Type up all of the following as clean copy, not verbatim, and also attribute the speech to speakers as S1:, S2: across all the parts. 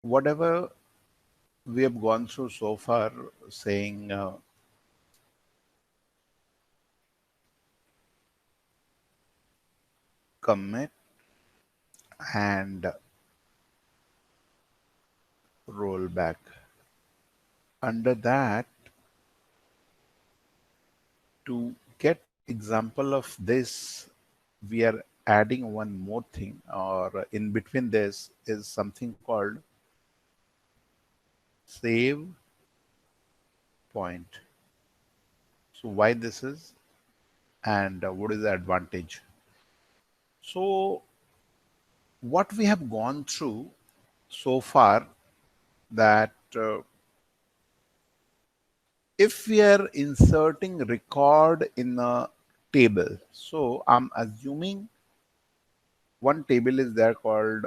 S1: whatever we have gone through so far, saying commit and rollback. Under that, to get example of this, we are adding one more thing, or in between this is something called save point. So why this is, and what is the advantage? So what we have gone through so far, that if we are inserting record in a table, so I'm assuming one table is there called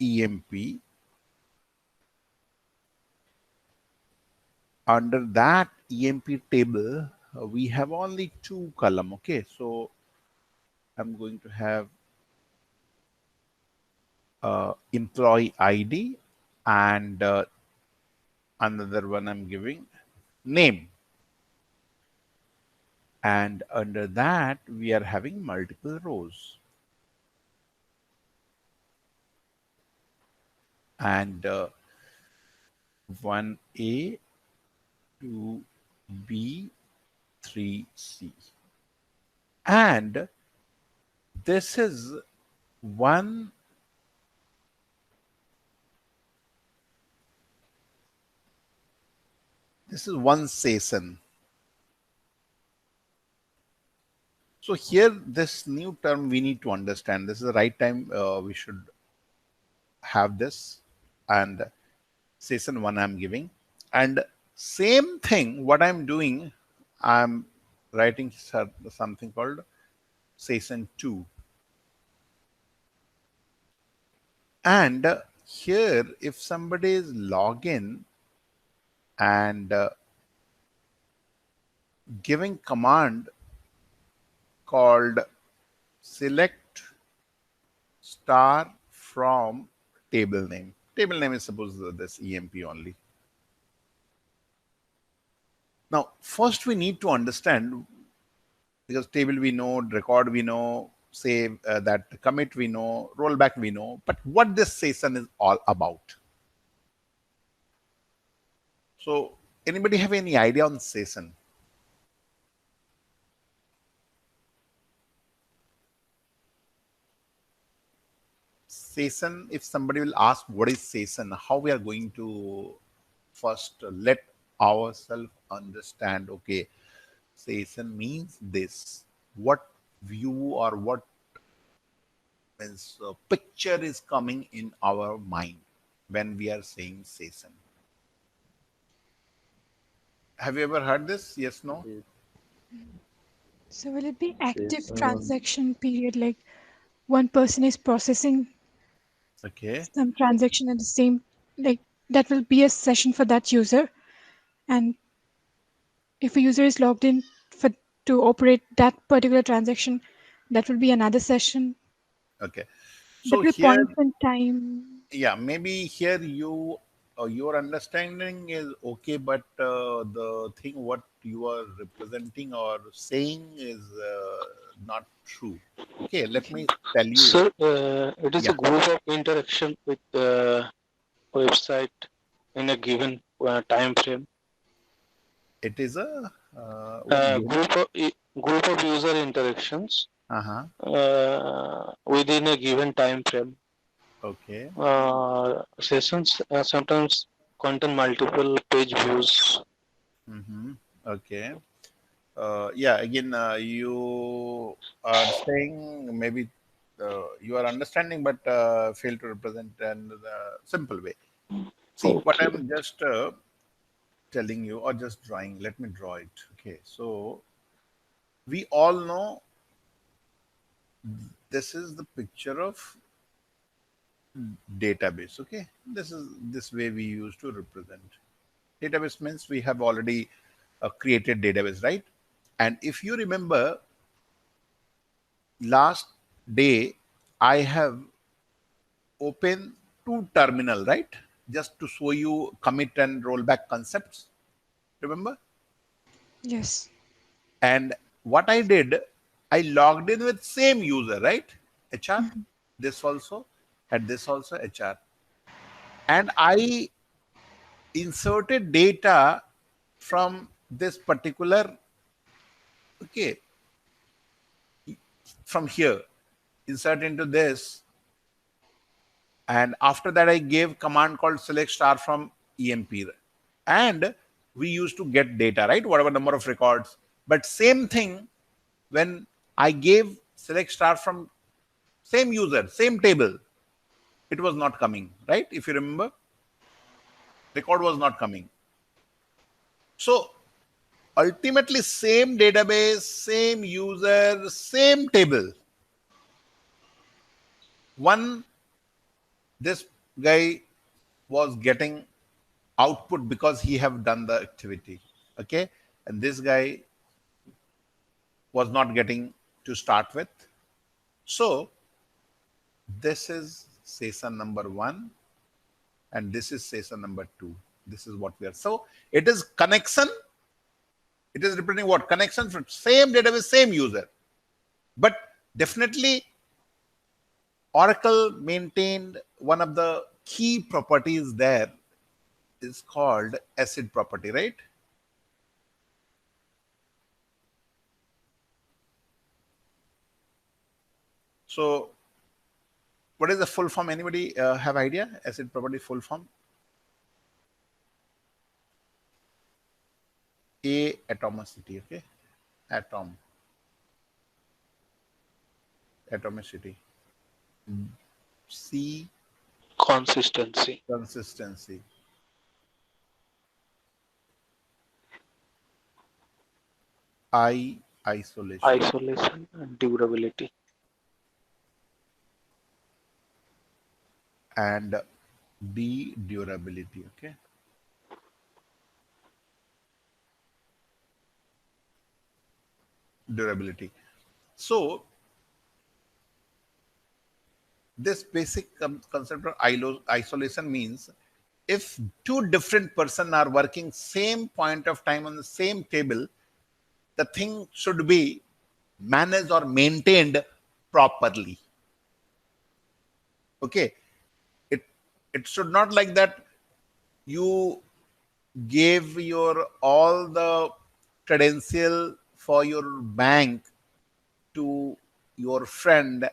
S1: EMP. Under that EMP table, we have only two column. Okay, so I'm going to have employee ID and another one I'm giving name. And under that, we are having multiple rows. And 1A, 2B, 3C. And this is one session. So here, this new term we need to understand. This is the right time we should have this. And session 1 I'm giving. And same thing, what I'm doing, I'm writing something called session 2. And here, if somebody is login and giving command called select star from table name. Table name is suppose this EMP only. Now, first we need to understand, because table we know, record we know, save that commit we know, rollback we know, but what this session is all about. So anybody have any idea on session? Session, if somebody will ask what is session, how we are going to first let ourselves understand, okay, session means this. What view or what means picture is coming in our mind when we are saying session? Have you ever heard this? Yes, no?
S2: So will it be active transaction period, like one person is processing
S1: Okay.
S2: some transaction at the same, like that will be a session for that user, and if a user is logged in for to operate that particular transaction, that will be another session.
S1: Okay.
S2: That
S1: So
S2: will
S1: here,
S2: point in time.
S1: yeah, maybe here you your understanding is okay, but the thing what you are representing or saying is not true. Okay, let
S2: Okay.
S1: me tell you.
S3: So it is a
S1: Yeah,
S3: group of interaction with the website in a given time frame.
S1: it is a what given?
S3: Group of user interactions
S1: Uh-huh.
S3: within a given time frame.
S1: Okay.
S3: Sessions sometimes contain multiple page views.
S1: Mm-hmm. Okay. Yeah, again, you are saying maybe you are understanding, but fail to represent in the simple way. See, what
S3: Okay.
S1: I'm just telling you or just drawing, let me draw it. Okay, so we all know this is the picture of database. Okay, this way we used to represent. Database means we have already created database, right? And if you remember, last day I have opened two terminal, right? just to show you commit and rollback concepts. Remember?
S2: Yes.
S1: And what I did, I logged in with same user, right? HR, this also, and this also HR. And I inserted data from this particular, okay, from here, insert into this. And after that, I gave command called select star from EMP. And we used to get data, right? Whatever number of records. But same thing, when I gave select star from same user, same table, it was not coming, right? If you remember, record was not coming. So ultimately, same database, same user, same table. One, this guy was getting output because he have done the activity, okay? And this guy was not getting to start with. So this is session number 1 and this is session number 2. This is what we are. So it is connection. It is representing what? Connection from same database, same user. But definitely Oracle maintained one of the key properties there is called ACID property, right? So what is the full form? Anybody have idea? ACID property full form? A, atomicity, okay? Atom. Atomicity. C,
S3: Consistency.
S1: consistency. I, isolation.
S3: Isolation and durability.
S1: And D, durability, okay? Durability. So this basic concept of isolation means if two different persons are working same point of time on the same table, the thing should be managed or maintained properly. Okay, it should not like that you gave your all the credential for your bank to your friend,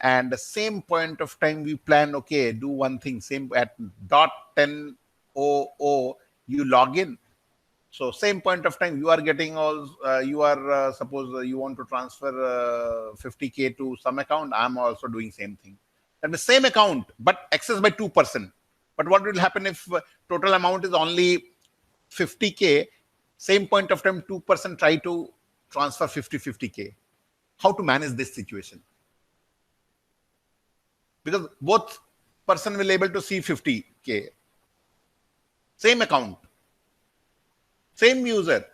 S1: and the same point of time we plan, okay, do one thing, same at dot 10:00 you log in. So same point of time you are getting all you are suppose you want to transfer 50K to some account, I'm also doing same thing. That means same account but accessed by 2%. But what will happen if total amount is only 50K, same point of time 2% try to transfer 50K? How to manage this situation? Because both person will able to see 50K, same account, same user.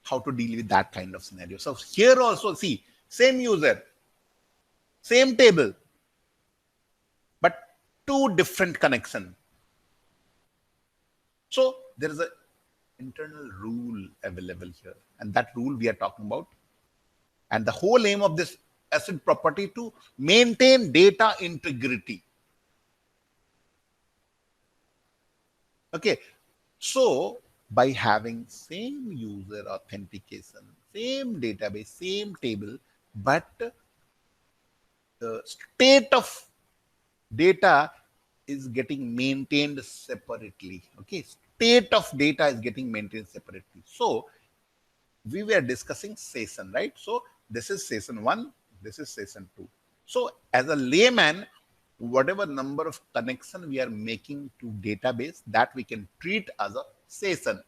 S1: How to deal with that kind of scenario? So here also see same user, same table, but two different connection. So there is a internal rule available here, and that rule we are talking about. And the whole aim of this ACID property to maintain data integrity. Okay, so by having same user authentication, same database, same table, but the state of data is getting maintained separately. Okay, state of data is getting maintained separately. So we were discussing session, right? So this is session 1, this is session 2. So as a layman, whatever number of connection we are making to database, that we can treat as a session.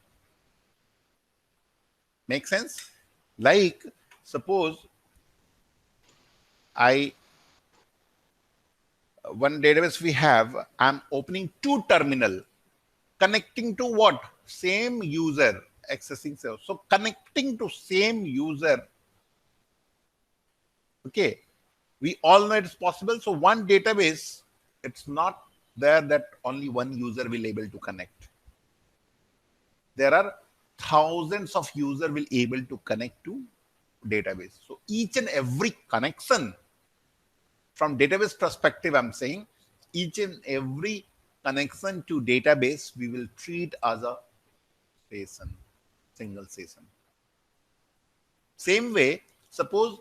S1: Make sense? Like suppose one database we have, I'm opening 2 terminal connecting to what? Same user accessing sales. So connecting to same user. Okay, we all know it's possible. So one database, it's not there that only one user will able to connect. There are thousands of users will able to connect to database. So each and every connection from database perspective, I'm saying each and every connection to database we will treat as a session, single session. Same way, suppose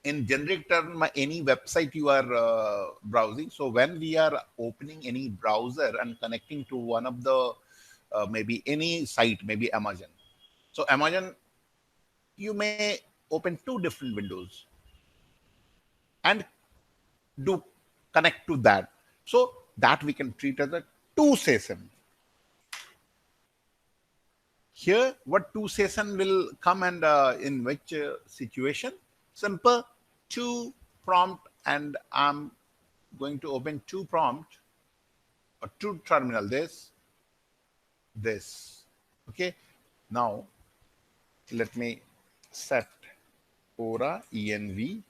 S1: in generic term, any website you are browsing. So when we are opening any browser and connecting to one of the maybe any site, maybe Amazon. So Amazon, you may open two different windows and do connect to that. So that we can treat as a two session. Here, what two session will come and in which situation? Simple two prompt, and I'm going to open two prompt or two terminal. This. Okay. Now let me set Ora env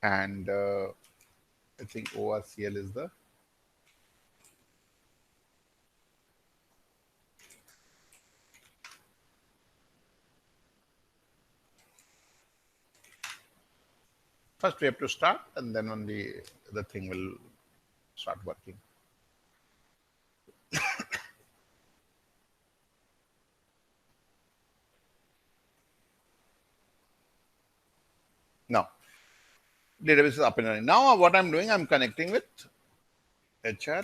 S1: and I think ORCL is the first we have to start, and then only the thing will start working. Now, database is up and running. Now, what I'm doing, I'm connecting with HR.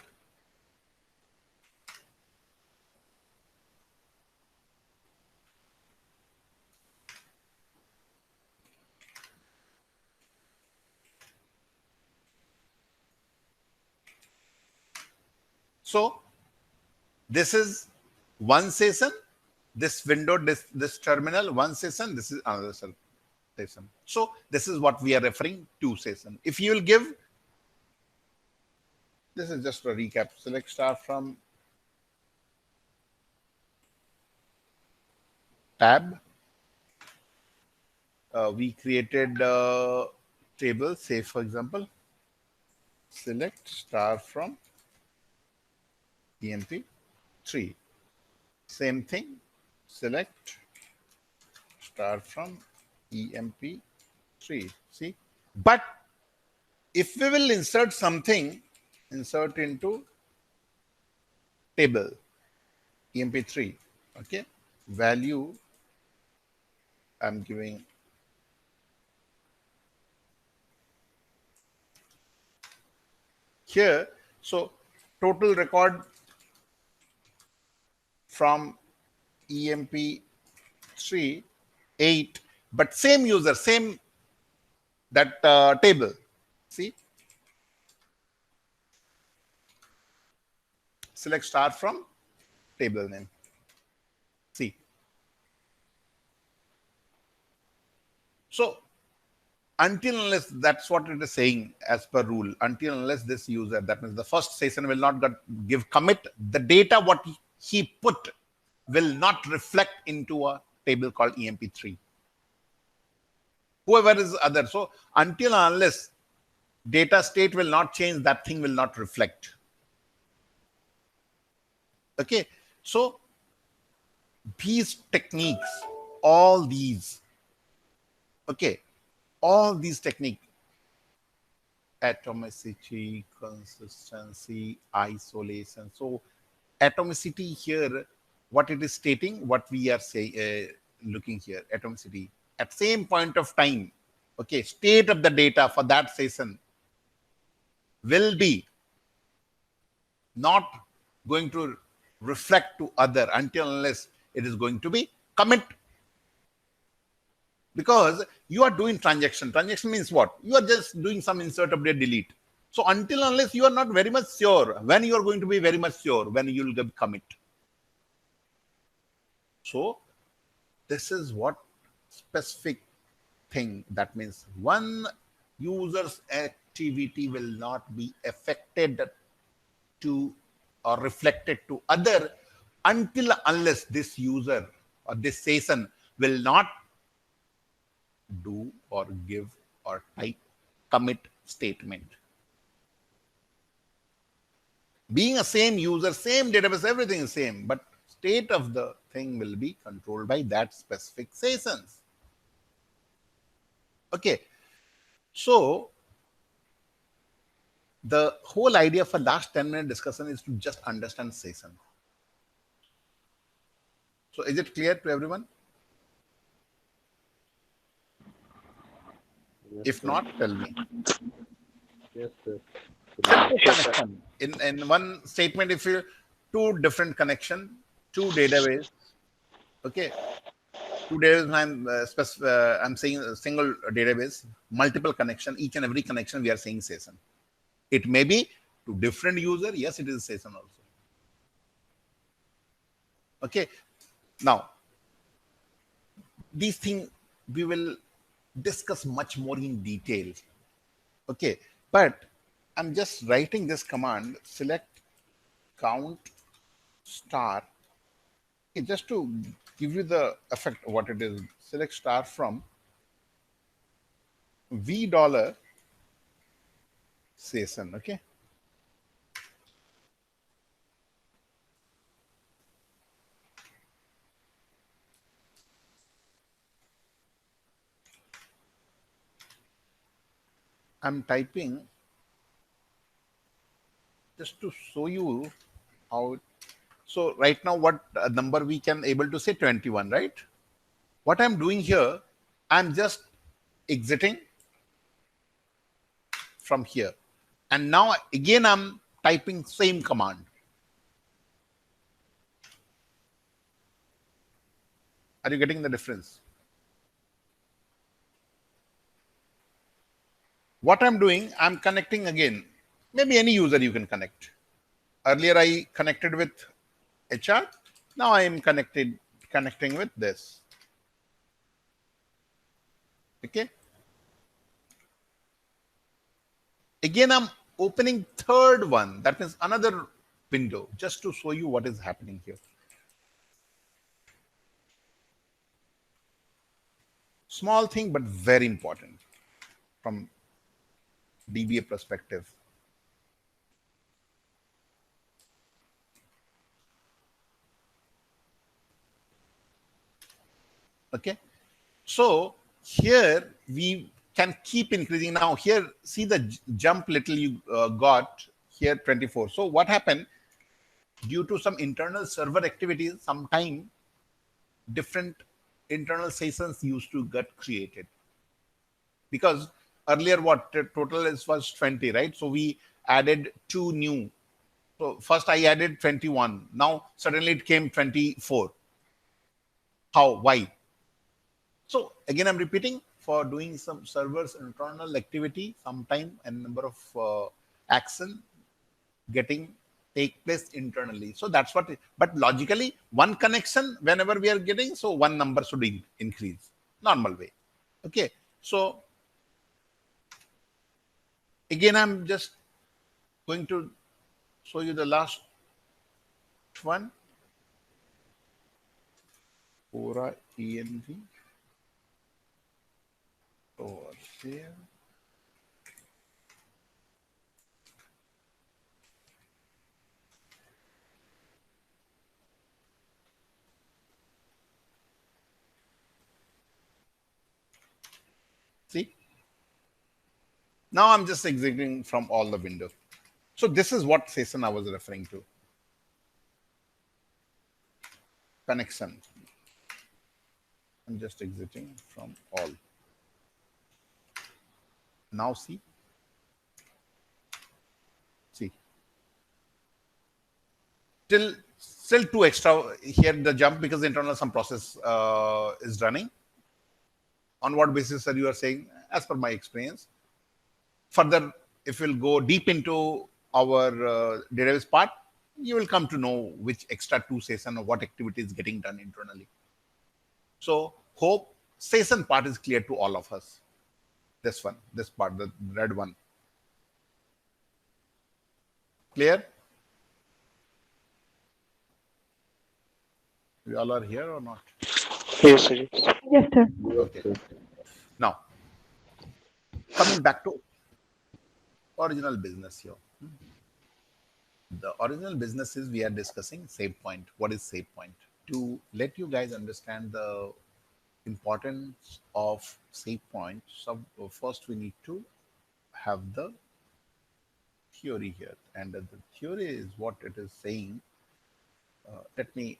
S1: So, this is one session, this window, this terminal, one session, this is another session. So, this is what we are referring to session. If you will give, this is just a recap. Select star from tab. We created a table, say for example, select star from EMP3. Same thing, select star from EMP3. See, but if we will insert something, insert into table EMP3. Okay, value I'm giving here. So total record from EMP3 8, but same user, same that table. See, select star from table name. See, so until unless, that's what it is saying as per rule, until unless this user, that means the first session will not give commit, the data what he put will not reflect into a table called EMP3. Whoever is other. So until unless data state will not change, that thing will not reflect. Okay. So these techniques, all these, okay, all these techniques, atomicity, consistency, isolation. So atomicity here, what it is stating, what we are saying, looking here, atomicity at same point of time, okay, state of the data for that session will be not going to reflect to other until unless it is going to be commit. Because you are doing transaction. Transaction means what? You are just doing some insert, update, delete. So until unless you are not very much sure when you are going to be very much sure when you will get commit. So this is what specific thing, that means one user's activity will not be affected to or reflected to other until unless this user or this session will not do or give or type commit statement. Being a same user, same database, everything is same, but state of the thing will be controlled by that specific sessions. Okay, so the whole idea for last 10-minute discussion is to just understand session. So is it clear to everyone?
S4: Yes,
S1: If
S4: sir.
S1: not, tell me.
S4: Yes, sir.
S1: Simple
S3: Yes, sir.
S1: connection. In one statement, if you two different connection, two database, okay, two database. I'm saying a single database, multiple connection. Each and every connection we are saying session. It may be to different user. Yes, it is session also. Okay. Now, these things we will discuss much more in detail. Okay, but I'm just writing this command, select count star, okay, just to give you the effect of what it is. Select star from v dollar session. Okay, I'm typing just to show you how. So right now, what number we can able to say 21, right? What I'm doing here, I'm just exiting from here, and now again I'm typing same command. Are you getting the difference? What I'm doing, I'm connecting again. Maybe any user you can connect. Earlier I connected with HR. Now I am connecting with this. Okay. Again, I'm opening third one. That means another window just to show you what is happening here. Small thing, but very important from DBA perspective. Okay. So here we can keep increasing. Now here, see the jump little you got here 24. So what happened? Due to some internal server activities, sometime different internal sessions used to get created. Because earlier what total is was 20, right? So we added two new. So first I added 21. Now suddenly it came 24. How? Why? So again, I'm repeating, for doing some servers internal activity, sometime a number of action getting take place internally. So that's what, but logically, one connection whenever we are getting, so one number should increase, normal way. Okay. So again, I'm just going to show you the last one. Ora ENV over here. See? Now I'm just exiting from all the windows. So this is what session I was referring to. Connection. I'm just exiting from all. Now see. See. Still two extra here the jump because internal some process is running. On what basis, sir, you are saying? As per my experience. Further, if we'll go deep into our database part, you will come to know which extra two session or what activity is getting done internally. So hope session part is clear to all of us. This one, this part, the red one. Clear? We all are here or not?
S3: Yes, sir.
S2: Yes, sir.
S1: Okay. Now, coming back to original business here. The original business is we are discussing Savepoint. What is Savepoint? To let you guys understand the importance of Savepoint, so first we need to have the theory here, and the theory is what it is saying. Let me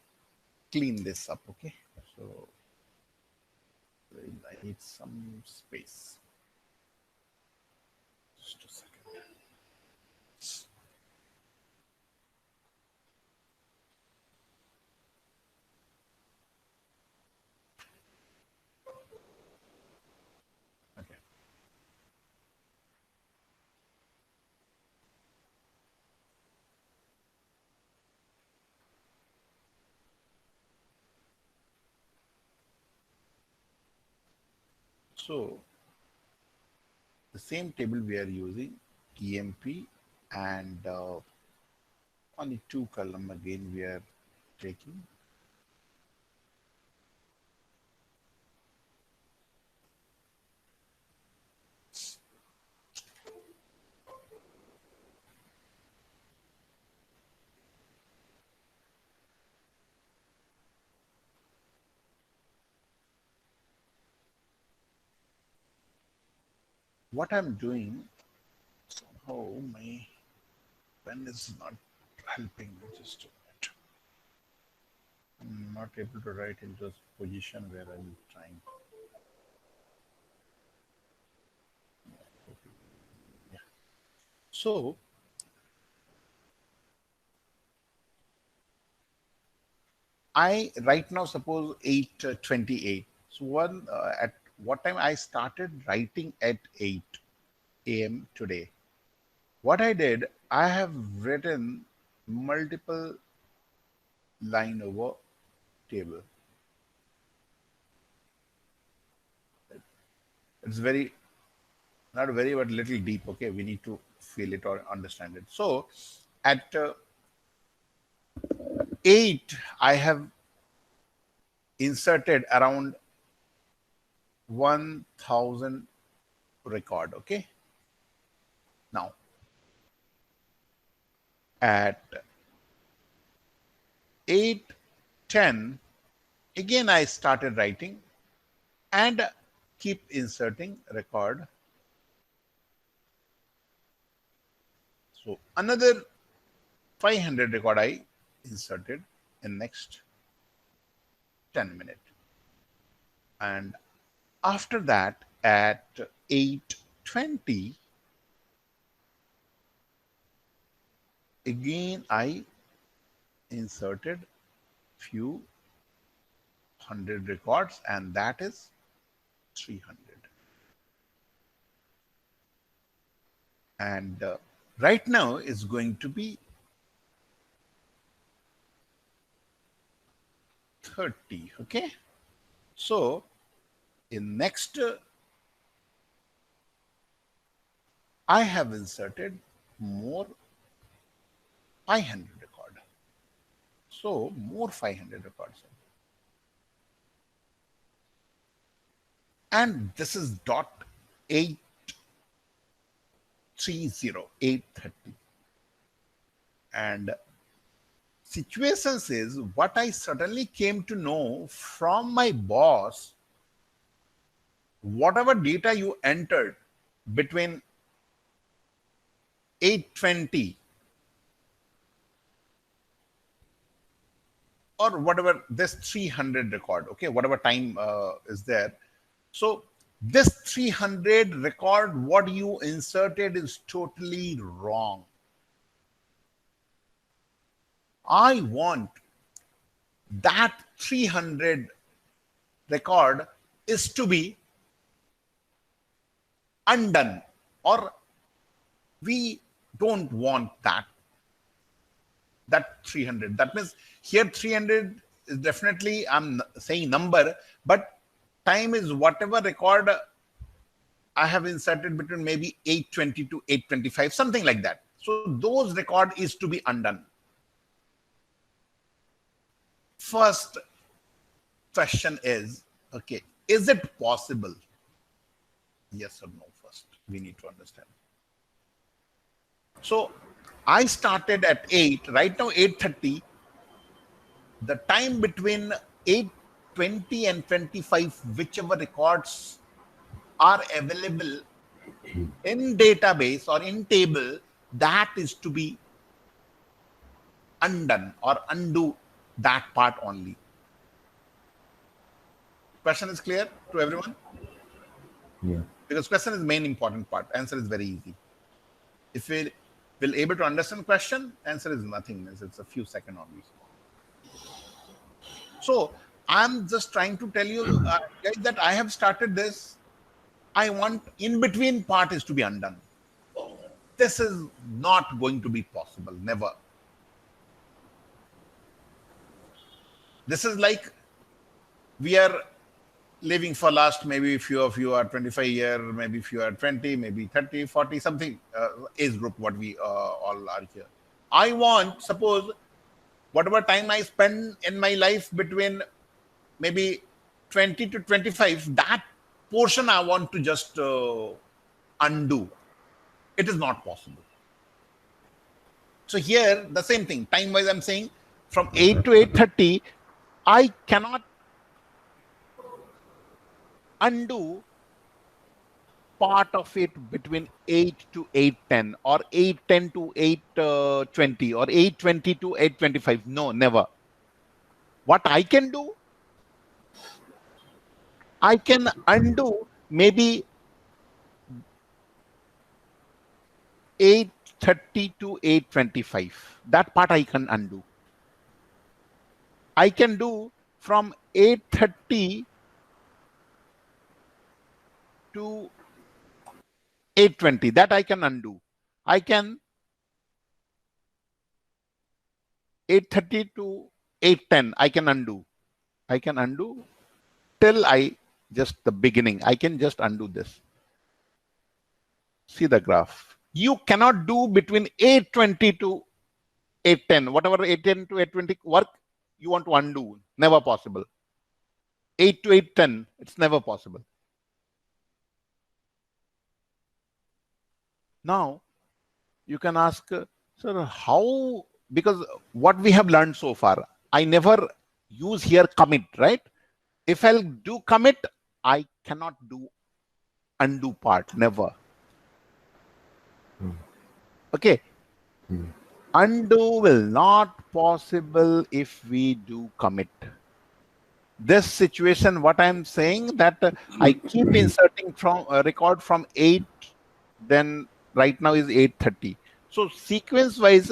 S1: clean this up, okay? So I need some space. Just a second. Okay. So the same table we are using, EMP, and only two column again we are taking. What I'm doing, somehow my pen is not helping me. Just a minute. I'm not able to write into a position where I'm trying. Yeah. So I right now suppose 8:28. So one at what time I started writing at 8 a.m. today. What I did, I have written multiple line over table. It's very, not very, but little deep. Okay, we need to feel it or understand it. So at 8, I have inserted around 1,000 record. Okay, now at 8:10, again I started writing and keep inserting record. So another 500 record I inserted in next 10 minutes. And after that at 8:20, again I inserted few hundred records, and that is 300. And right now is going to be 30. Okay, so in next I have inserted more 500 record. So more 500 records. And this is dot 8:30. And situations is what I suddenly came to know from my boss, whatever data you entered between 8:20 or whatever, this 300 record, okay, whatever time is there. So this 300 record, what you inserted is totally wrong. I want that 300 record is to be undone, or we don't want that 300. That means here 300 is definitely, I'm saying number, but time is whatever record I have inserted between maybe 8:20 to 8:25, something like that. So those record is to be undone. First question is, okay, is it possible? Yes or no first, we need to understand. So I started at 8, right now 8:30. The time between 8:20 and 25, whichever records are available in database or in table, that is to be undone or undo that part only. Question is clear to everyone?
S5: Yeah.
S1: Because question is main important part. Answer is very easy. If we will able to understand question, answer is nothing. It's a few seconds only. So I'm just trying to tell you guys that I have started this. I want in between part is to be undone. This is not going to be possible. Never. This is like we are living for last, maybe few of you are 25 years, maybe if you are 20, maybe 30, 40, something age group, what we all are here. I want, suppose, whatever time I spend in my life between maybe 20 to 25, that portion I want to just undo. It is not possible. So here, the same thing, time-wise, I'm saying from 8 to 8:30, I cannot undo part of it between 8 to 8:10 or 8:10 to 8:20 or 8:20 to 8:25. No, never. What I can do, I can undo maybe 8:30 to 8:25. That part I can undo. I can do from 8:30 to 8:20. That I can undo. I can 8:30 to 8:10. I can undo. I can undo till I just the beginning. I can just undo this. See the graph. You cannot do between 8:20 to 8:10. Whatever 8:10 to 8:20 work you want to undo. Never possible. 8 to 8:10. It's never possible. Now you can ask, sir, how? Because what we have learned so far, I never use here commit, right? If I'll do commit, I cannot do undo part, never. Okay. Undo will not possible if we do commit. This situation, what I'm saying that I keep inserting from record from 8, then right now is 8:30. So sequence wise,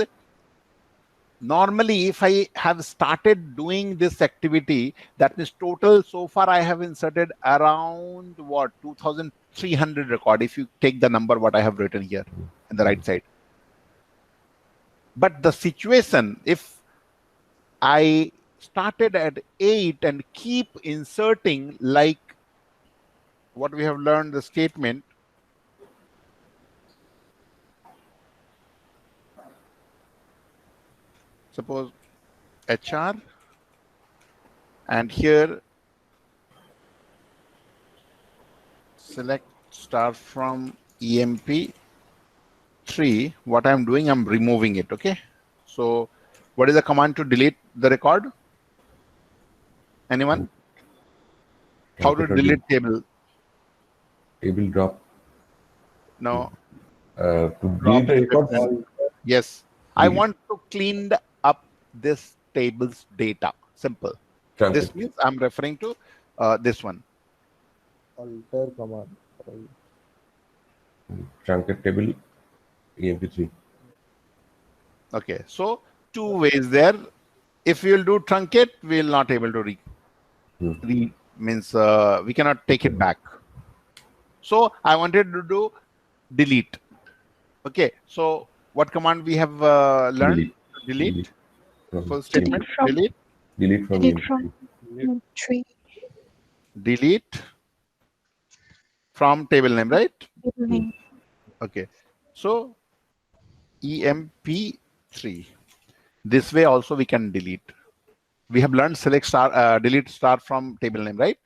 S1: normally if I have started doing this activity, that means total so far I have inserted around what 2,300 record if you take the number what I have written here on the right side. But the situation, if I started at 8 and keep inserting like what we have learned the statement, suppose HR, and here select start from EMP3. What I'm doing, I'm removing it. Okay. So what is the command to delete the record? Anyone? How to delete table?
S5: Table drop.
S1: No.
S5: To delete the record.
S1: Yes. I want to clean up this table's data. Simple.
S5: Truncate.
S1: This means I'm referring to this one.
S4: Alter command.
S5: Truncate table EMP3.
S1: Okay. So two ways there. If we will do truncate, we will not able to read. Means we cannot take it back. So I wanted to do delete. Okay. So what command we have learned? Delete. Full statement. Delete.
S5: Delete from
S2: tree.
S1: Delete from table name, right?
S2: Table name.
S1: Okay. So EMP3. This way also we can delete. We have learned select star, delete star from table name, right?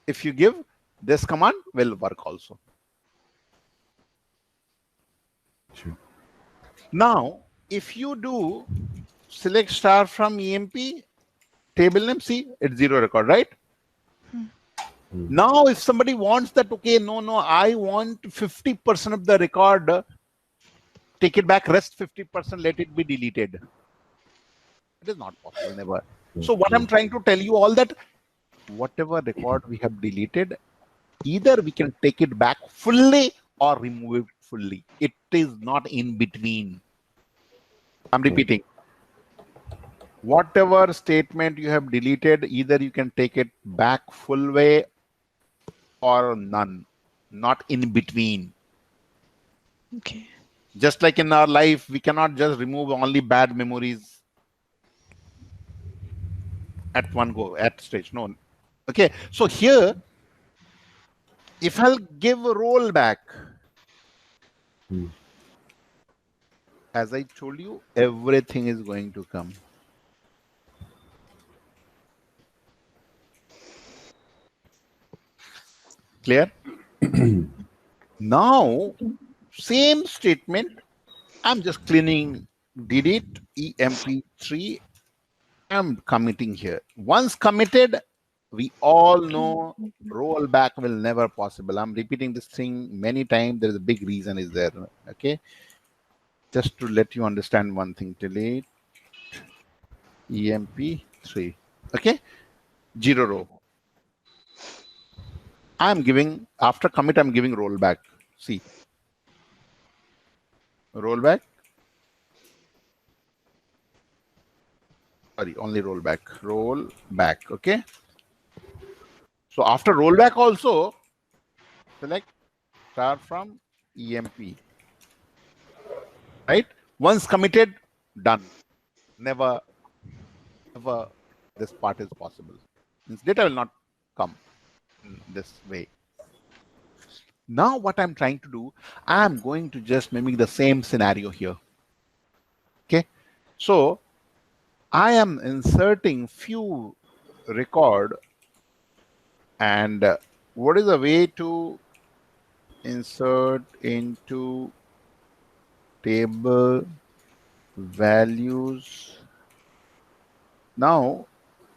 S1: If you give this command, will work also.
S5: Sure.
S1: Now, if you do select star from EMP, table name, see, it's 0 record, right? Now, if somebody wants that, okay, no, I want 50% of the record, take it back, rest 50%, let it be deleted. It is not possible, never. So what I'm trying to tell you all that whatever record we have deleted, either we can take it back fully or remove it fully. It is not in between. I'm repeating. Whatever statement you have deleted, either you can take it back full way or none, not in between.
S2: Okay.
S1: Just like in our life, we cannot just remove only bad memories at one go, at stage. No. Okay. So here, if I'll give a rollback, as I told you, everything is going to come. Clear? Now, same statement, I'm just cleaning delete EMP3. I'm committing here. Once committed, we all know rollback will never possible. I'm repeating this thing many times. There is a big reason is there. Okay. Just to let you understand one thing, delete EMP3. Okay. 0 row. I'm giving, after commit, I'm giving rollback. See. Rollback. Sorry, only rollback. Rollback. Okay. So after rollback also, select start from EMP. Right? Once committed, done. Never this part is possible. Means data will not come in this way. Now what I'm trying to do, I'm going to just mimic the same scenario here. Okay. So I am inserting few record, and what is the way to insert into table values? Now,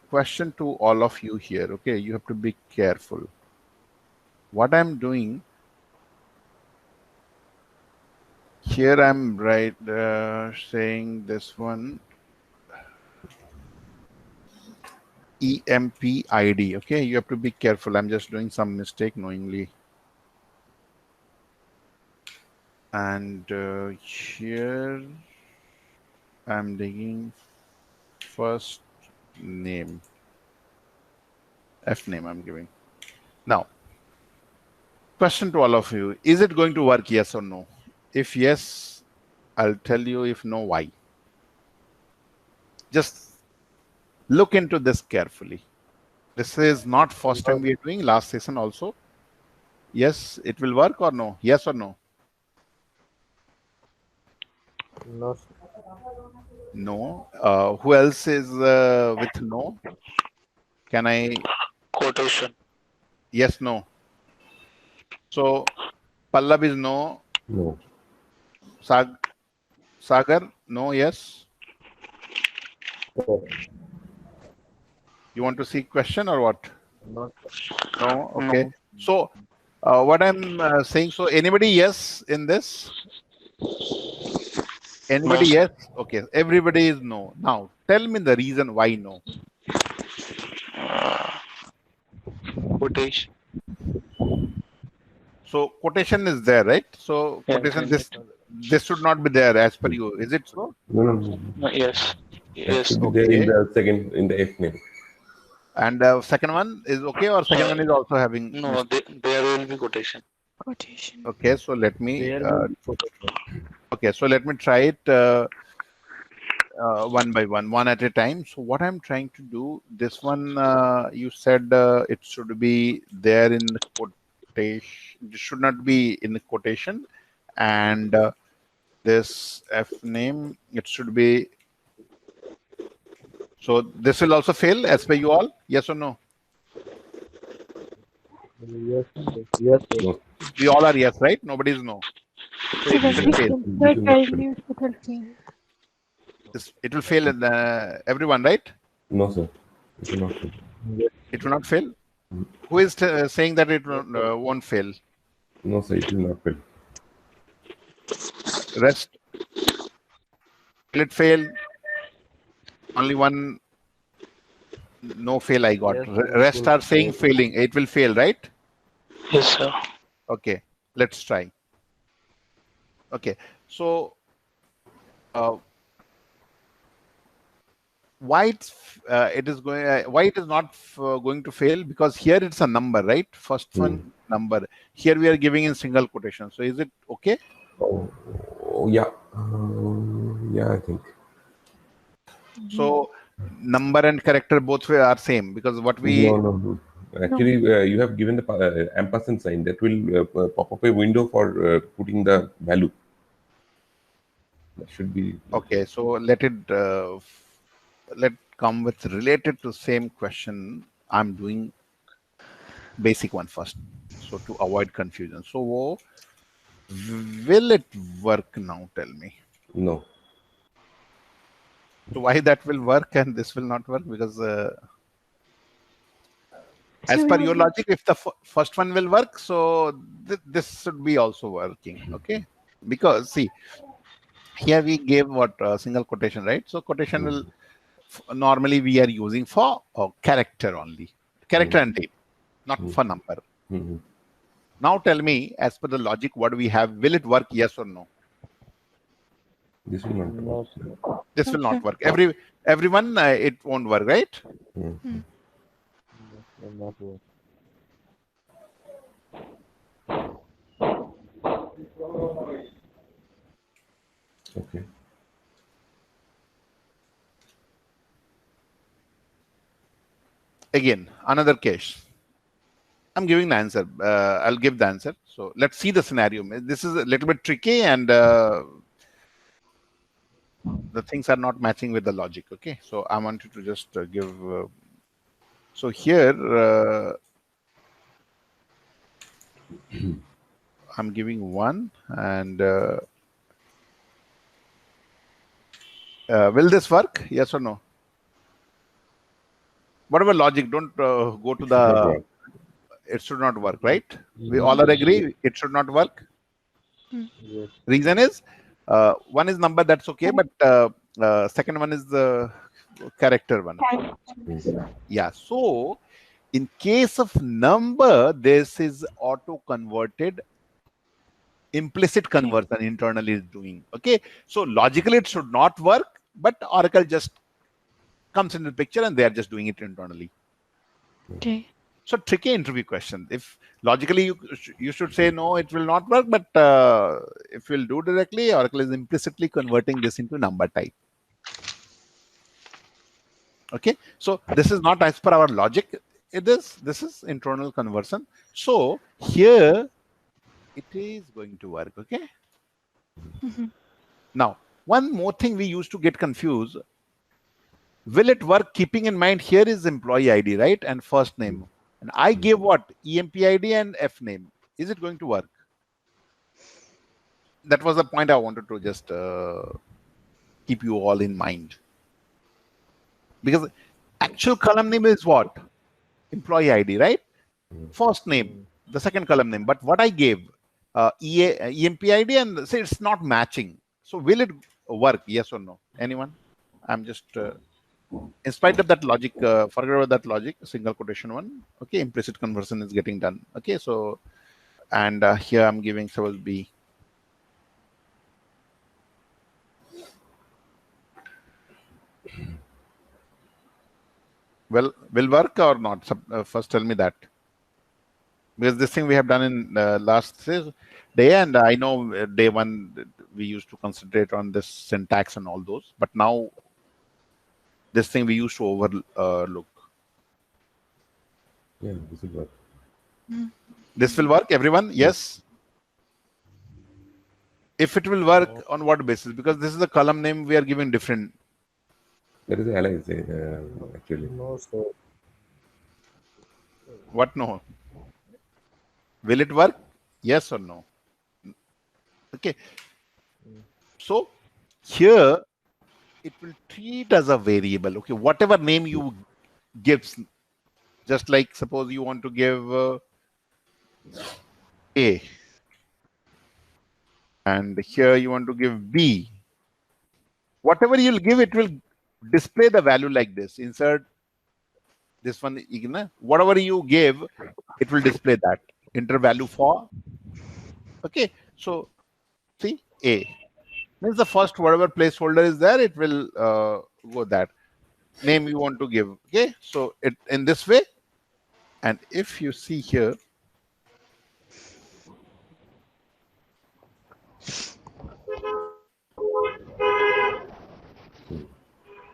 S1: question to all of you here. Okay, you have to be careful. What I'm doing here, I'm saying this one EMP ID. Okay, you have to be careful. I'm just doing some mistake knowingly. And here I'm digging first name, F name I'm giving. Now, question to all of you, is it going to work, yes or no? If yes, I'll tell you. If no, why? Just look into this carefully. This is not first time we are doing, last session also. Yes, it will work or no? Yes or no?
S4: No.
S1: No. Who else is with no? Can I?
S3: Quotation.
S1: Yes, no. So Pallab is no.
S5: No.
S1: Sagar, no, yes.
S4: Yes.
S1: You want to see question or what?
S4: No.
S1: No, okay. So what I'm saying, so anybody yes in this? Anybody
S3: No.
S1: yes? Okay, everybody is no. Now tell me the reason why no.
S3: Quotation.
S1: So quotation is there, right? So
S3: Yeah,
S1: quotation,
S3: yeah.
S1: this should not be there as per you. Is it so?
S5: No.
S3: Yes.
S5: That
S3: Yes.
S5: should be there in the second, in the F name.
S1: And second one is okay, or second one is also having?
S3: No, there will be quotation.
S2: Quotation.
S1: Okay, so let me.
S4: There will be quotation.
S1: Okay, so let me try it one by one at a time. So what I'm trying to do, this one you said it should be there in the quotation. It should not be in the quotation, and this F name, it should be. So this will also fail as per you all. Yes or no?
S4: Yes.
S5: No.
S1: We all are yes, right? Nobody is no. So it will fail.
S2: Insert values, it will fail.
S1: It will fail in everyone, right?
S5: No, sir. It will not fail.
S1: It will not fail. Who is saying that it won't fail?
S5: No, sir. It will not fail.
S1: Rest. Will it fail? Only one no fail I got.
S4: Yes,
S1: Rest are saying failing. It will fail, right?
S3: Yes, sir.
S1: Okay, let's try. Okay, so why it is going? Why it is not going to fail? Because here it's a number, right? First one number. Here we are giving in single quotation. So is it okay?
S5: Oh yeah. Yeah, I think.
S1: So number and character both are same because what we
S5: No. Actually, you have given the ampersand sign that will pop up a window for putting the value. That should be
S1: okay. So let it let come with related to same question. I'm doing basic one first, so to avoid confusion. So will it work now? Tell me.
S5: no.
S1: So why that will work and this will not work? Because as per your logic, if the first one will work, so this should be also working. Okay, because see, here we gave what single quotation, right? So quotation will normally we are using for character only, character and name, not for number. Now tell me, as per the logic, what we have, will it work? Yes or no?
S5: This will not work.
S1: This will not work. Everyone, it won't work, right?
S4: Will not work.
S5: Okay.
S1: Again, another case. I'm giving the answer. I'll give the answer. So let's see the scenario. This is a little bit tricky and the things are not matching with the logic. Okay, so I wanted to just give. So here I'm giving one and will this work? Yes or no? Whatever logic, don't go to the. It should not work, right? We all are agree it should not work.
S4: Yes.
S1: Reason is one is number, that's okay, but second one is the character one. Yeah. So in case of number, this is auto converted. Implicit conversion internally is doing. Okay. So logically it should not work, but Oracle just comes into the picture and they are just doing it internally.
S2: Okay.
S1: So tricky interview question. If logically you should say no, it will not work, but if you'll do directly, Oracle is implicitly converting this into number type. Okay, so this is not as per our logic. This is internal conversion. So here it is going to work. Okay. Now one more thing we used to get confused. Will it work? Keeping in mind here is employee ID, right, and first name. And I gave what? EMP ID and F name. Is it going to work? That was the point I wanted to just keep you all in mind. Because actual column name is what? Employee ID, right? First name, the second column name. But what I gave, EMP ID, and say it's not matching. So will it work? Yes or no? Anyone? I'm just... in spite of that logic, forget about that logic, single quotation one. Okay, implicit conversion is getting done. Okay, so, and here I'm giving will be. Well, will work or not? First tell me that. Because this thing we have done in last day, and I know day one we used to concentrate on this syntax and all those, but now this thing we used to overlook.
S5: Yeah, this will work.
S1: This will work, everyone? Yes. If it will work, on what basis? Because this is the column name we are giving different.
S5: That is alias, actually.
S4: No, sir.
S1: What no? Will it work? Yes or no? Okay. So here it will treat as a variable. Okay, whatever name you gives, just like suppose you want to give A, and here you want to give B. Whatever you'll give, it will display the value like this. Insert this one, whatever you give, it will display that. Enter value for. Okay, so see A means the first whatever placeholder is there, it will go that name you want to give. Okay, so it in this way. And if you see here,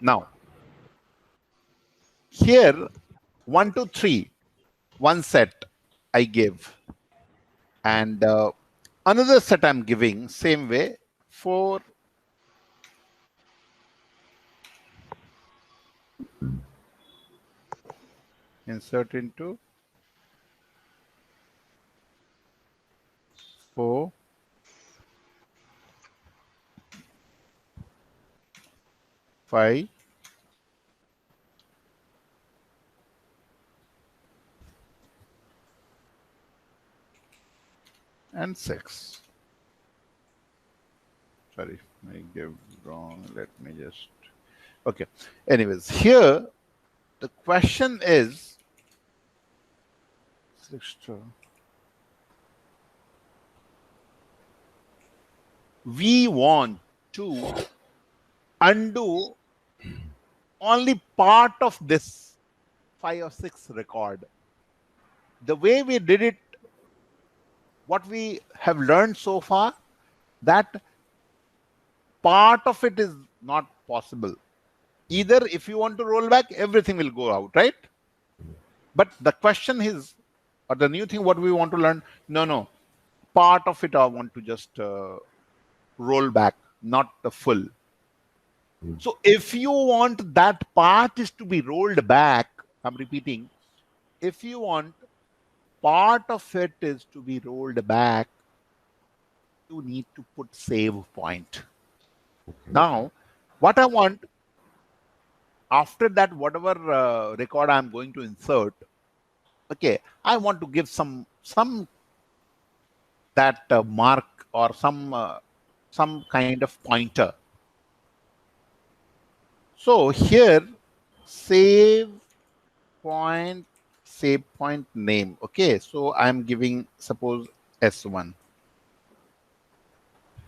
S1: now here 1 2 3 one set I give, and another set I'm giving same way 4 insert into 4 5 and 6. Sorry, I gave wrong. Let me just. Okay. Anyways, here the question is we want to undo only part of this 5 or 6 record. The way we did it, what we have learned so far, that part of it is not possible. Either if you want to roll back, everything will go out, right? But the question is, or the new thing what we want to learn, no, part of it I want to just roll back, not the full. So if you want that part is to be rolled back, I'm repeating, if you want part of it is to be rolled back, you need to put save point. Now, what I want, after that, whatever record I'm going to insert, okay, I want to give some that mark or some kind of pointer. So here, save point name. Okay, so I'm giving suppose S1.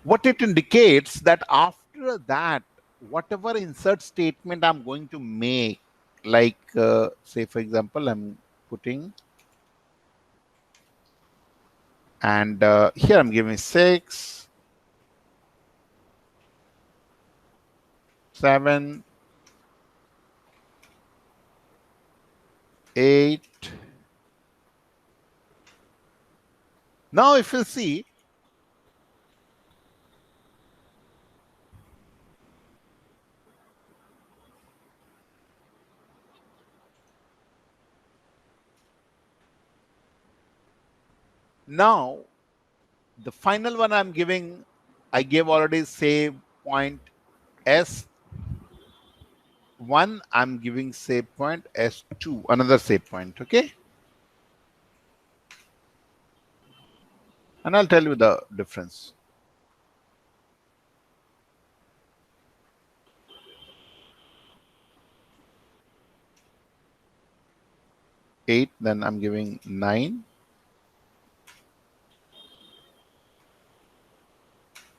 S1: What it indicates that after that, whatever insert statement I'm going to make, like say for example, I'm putting, and here I'm giving 6, 7, 8. Now if you see, now the final one I'm giving, I gave already save point S1, I'm giving save point S2, another save point, okay? And I'll tell you the difference. Eight, then I'm giving 9,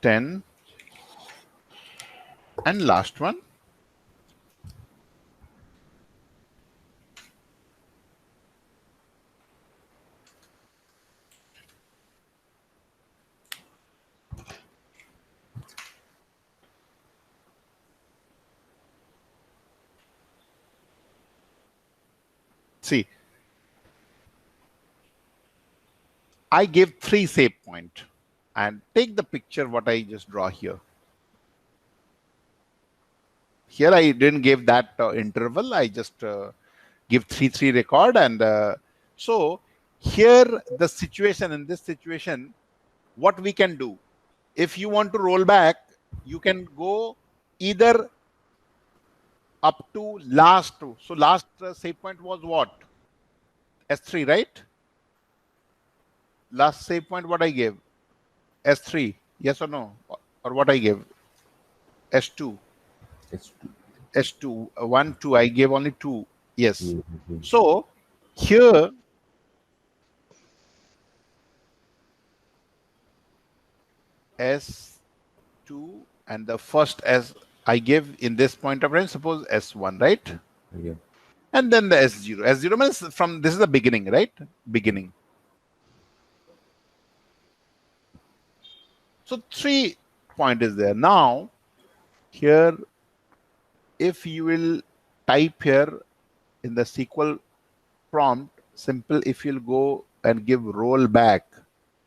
S1: 10, and last one. See, I gave 3 save point, and take the picture what I just draw here. Here I didn't give that interval. I just give 3 record, and so here the situation, in this situation, what we can do, if you want to roll back, you can go either up to last two. So last save point was what? S3, right? Last save point, what I gave? S3, yes or no? Or what I gave? S2.
S5: It's
S1: S2, 1, 2. I gave only 2. Yes.
S5: mm-hmm.
S1: So here, S2 and the first S I give in this point of range, suppose S1, right?
S5: Yeah.
S1: And then the S0. S0 means from this is the beginning, right? Beginning. So 3 point is there. Now here, if you will type here in the SQL prompt, simple, if you'll go and give rollback,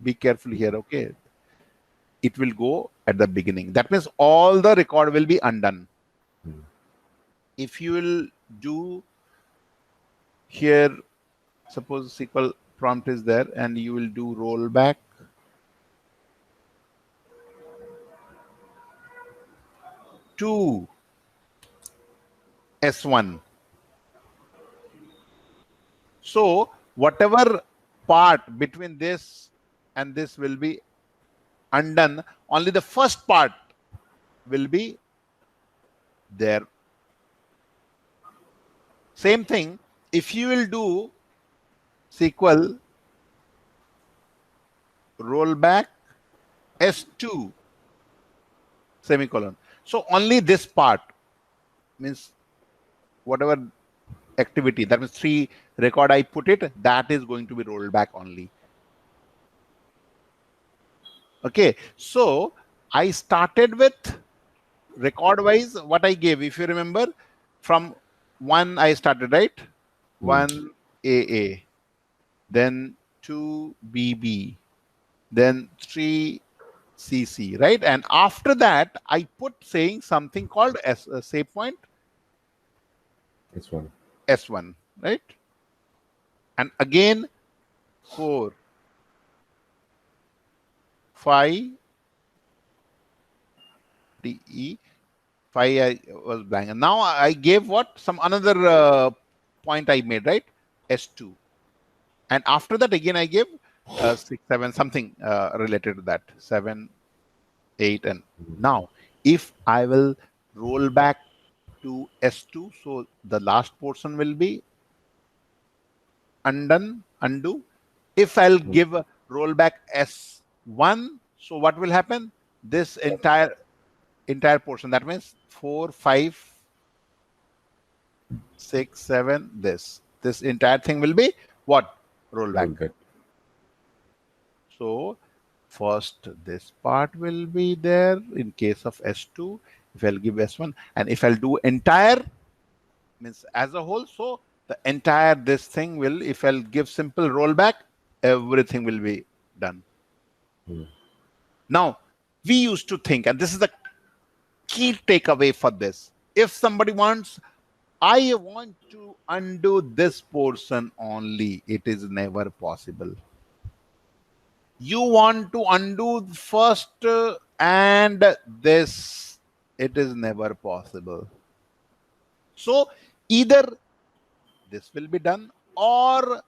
S1: be careful here, okay? It will go at the beginning. That means all the record will be undone. If you will do here, suppose SQL prompt is there and you will do rollback. To S1. So whatever part between this and this will be undone, only the first part will be there. Same thing, if you will do SQL rollback S2 semicolon. So only this part means whatever activity, that means 3 record I put it, that is going to be rolled back only. Okay, so I started with record wise what I gave. If you remember, from 1 I started, right? 1 AA, then 2 BB, then 3 CC, right? And after that, I put saying something called Savepoint
S5: S1.
S1: S1, right? And again 4, 5, DE, 5 I was blank. And now I gave what? Some another point I made, right? S2. And after that, again, I gave 6, 7, something related to that. 7, 8. And now, if I will roll back to S2, so the last portion will be undone, undo. If I'll give a rollback S1, so what will happen? This entire portion, that means 4, 5, 6, 7, this entire thing will be what? Rollback.
S5: Rollback.
S1: So first this part will be there in case of S2, if I'll give S1, and if I'll do entire, means as a whole, so the entire this thing will, if I'll give simple rollback, everything will be done. Now, we used to think, and this is the key takeaway for this, if somebody wants, I want to undo this portion only, it is never possible. You want to undo first and this, it is never possible. So either this will be done or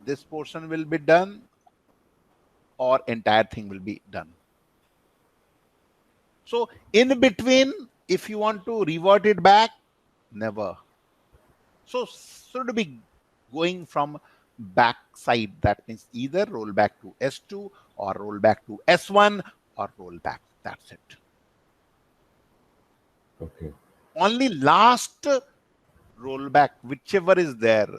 S1: this portion will be done or entire thing will be done. So in between, if you want to revert it back, never. So should be going from back side. That means either roll back to S2 or roll back to S1 or roll back. That's it.
S5: Okay.
S1: Only last rollback, whichever is there,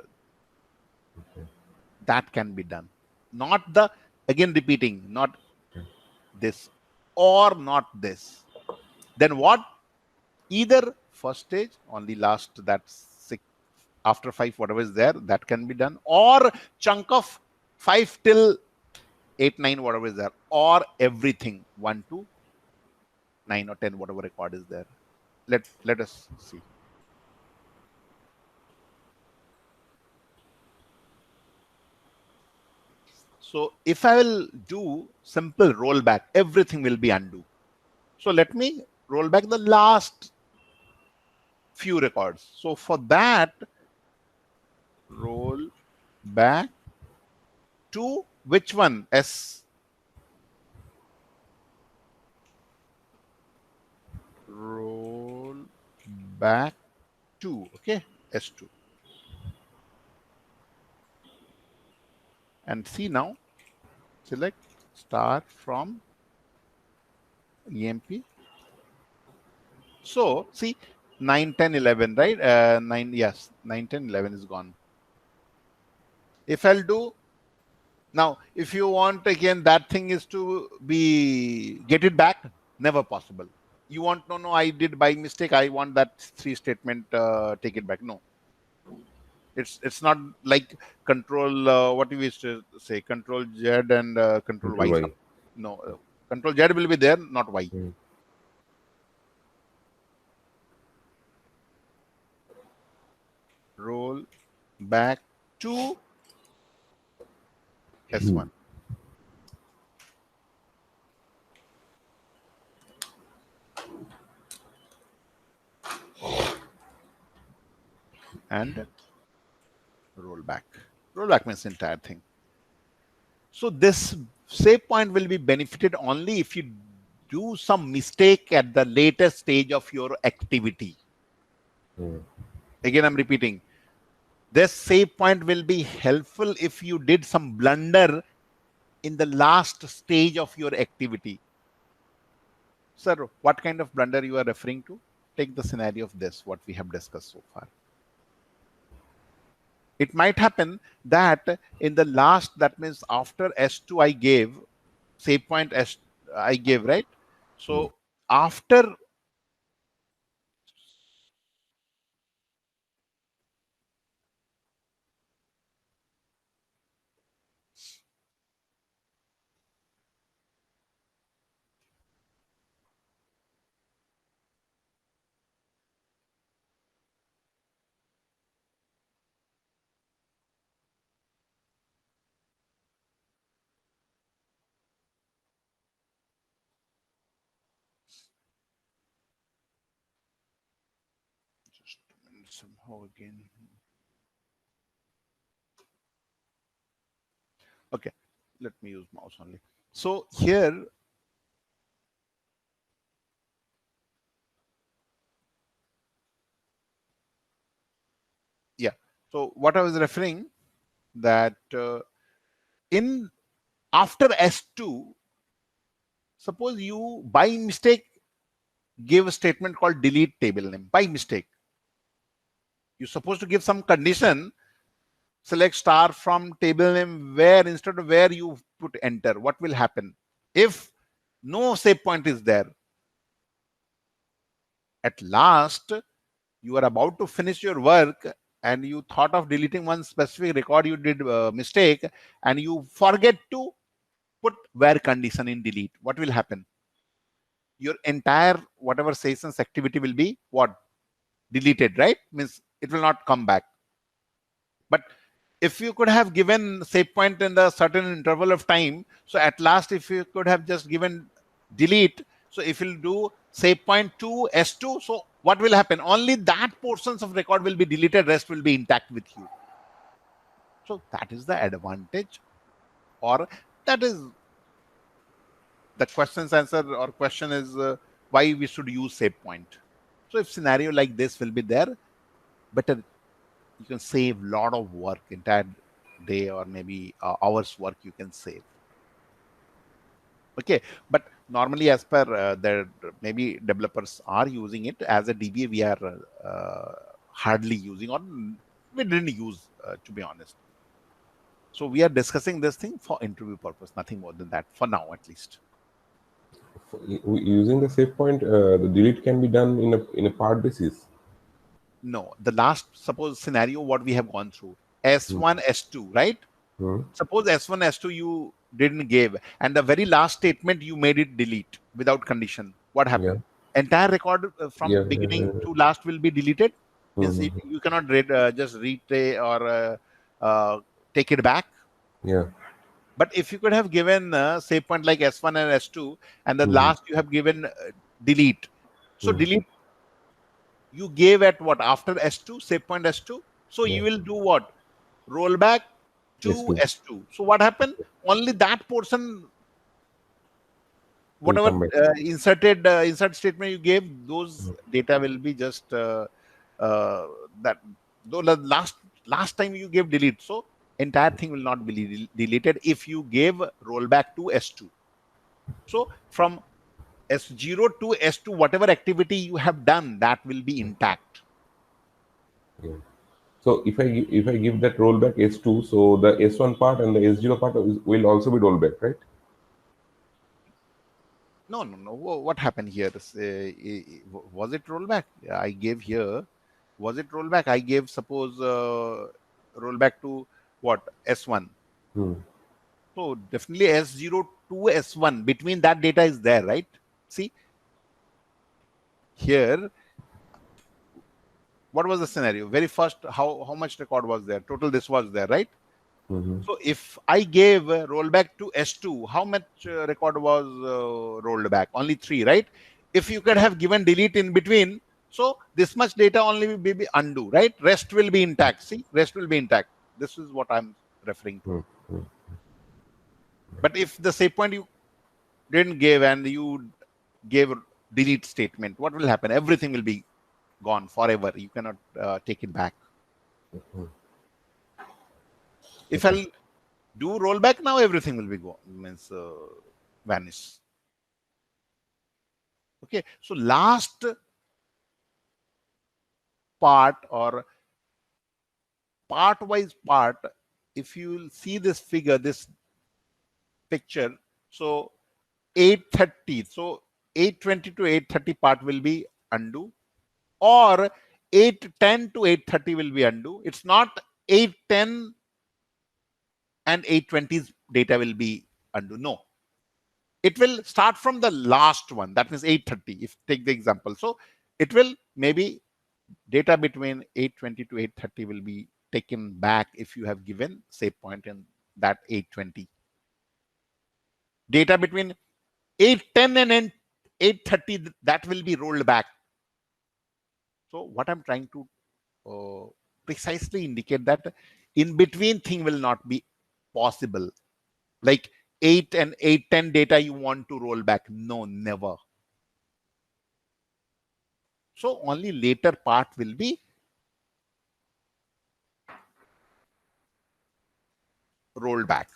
S1: that can be done. Not the, again repeating, not this or not this. Then what? Either first stage, only last, that's 6, after 5, whatever is there, that can be done, or chunk of 5 till 8, 9, whatever is there, or everything 1 to 9 or 10, whatever record is there. Let us see. So if I will do simple rollback, everything will be undo. So let me roll back the last few records. So for that, roll back to which one? S. Roll back to, okay, S2. And see now, select start from EMP. So see 9, 10, 11, right? 9, yes, 9, 10, 11 is gone. If I'll do now, if you want again, that thing is to be get it back, never possible. You want no, I did by mistake. I want that 3 statement, take it back. No, it's not like control. What we used to say, control Z and control
S5: Control
S1: Y.
S5: Y.
S1: No, control Z will be there, not Y. Roll back to S1. And roll back. Roll back means entire thing. So this save point will be benefited only if you do some mistake at the later stage of your activity. Again, I'm repeating. This save point will be helpful if you did some blunder in the last stage of your activity. Sir, what kind of blunder you are referring to? Take the scenario of this, what we have discussed so far. It might happen that in the last, that means after S2 I gave, save point S I gave, right? So after just a minute, somehow again. Okay, let me use mouse only. So here, yeah. So what I was referring that in after S2, suppose you by mistake give a statement called delete table name by mistake. You're supposed to give some condition, select star from table name where instead of where you put enter. What will happen if no save point is there? At last, you are about to finish your work and you thought of deleting one specific record, you did a mistake and you forget to put where condition in delete. What will happen? Your entire whatever sessions activity will be what? Deleted, right? Means it will not come back. But if you could have given save point in the certain interval of time, so at last if you could have just given delete, so if you'll do save point to S2, so what will happen? Only that portions of record will be deleted, rest will be intact with you. So that is the advantage, or that is the question's answer, or question is why we should use save point. So if scenario like this will be there, better you can save a lot of work, entire day or maybe hours work you can save. Okay, but normally as per maybe developers are using it as a DBA, we are hardly using, or we didn't use to be honest. So we are discussing this thing for interview purpose, nothing more than that for now at least.
S5: Using the save point, the delete can be done in a part basis.
S1: No, the last suppose scenario what we have gone through, S1, S2, right? Suppose S1, S2 you didn't give, and the very last statement you made it delete without condition. What happened? Entire record from beginning to last will be deleted. Means you cannot just retry or take it back. But if you could have given Savepoint like S1 and S2, and the last you have given delete. So delete you gave at what after S2, Savepoint S2. So you will do what? Rollback to
S5: S2
S1: S2. So what happened? Only that portion,
S5: will
S1: whatever
S5: come back.
S1: insert statement you gave, those data will be just that. Though the last time you gave delete, so entire thing will not be deleted if you gave rollback to S2. So from S0 to S2, whatever activity you have done, that will be intact.
S5: Yeah. So if I give that rollback S2, so the S1 part and the S0 part will also be rollback, right?
S1: No. What happened here? Was it rollback? I gave here. Was it rollback? I gave suppose rollback to what S1. So definitely S0 to S1 between that data is there, right? See here. What was the scenario? Very first, how much record was there? Total this was there, right? So if I gave rollback to S2, how much record was rolled back? Only 3, right? If you could have given delete in between, so this much data only will be undo, right? Rest will be intact. See, rest will be intact. This is what I'm referring to. But if the save point you didn't give and you gave delete statement, what will happen? Everything will be gone forever. You cannot take it back. If I'll do rollback now, everything will be gone, means vanish. Okay, so last part or part-wise part, if you will see this figure, this picture, so 830, so 820 to 830 part will be undo, or 810 to 830 will be undo. It's not 810 and 820's data will be undo. No, it will start from the last one. That means 830. If take the example, so it will maybe data between 820 to 830 will be taken back if you have given Savepoint in that 820. Data between 810 and 830 that will be rolled back. So what I'm trying to precisely indicate that in between thing will not be possible. Like 8 and 810 data you want to roll back. No, never. So only later part will be rolled back.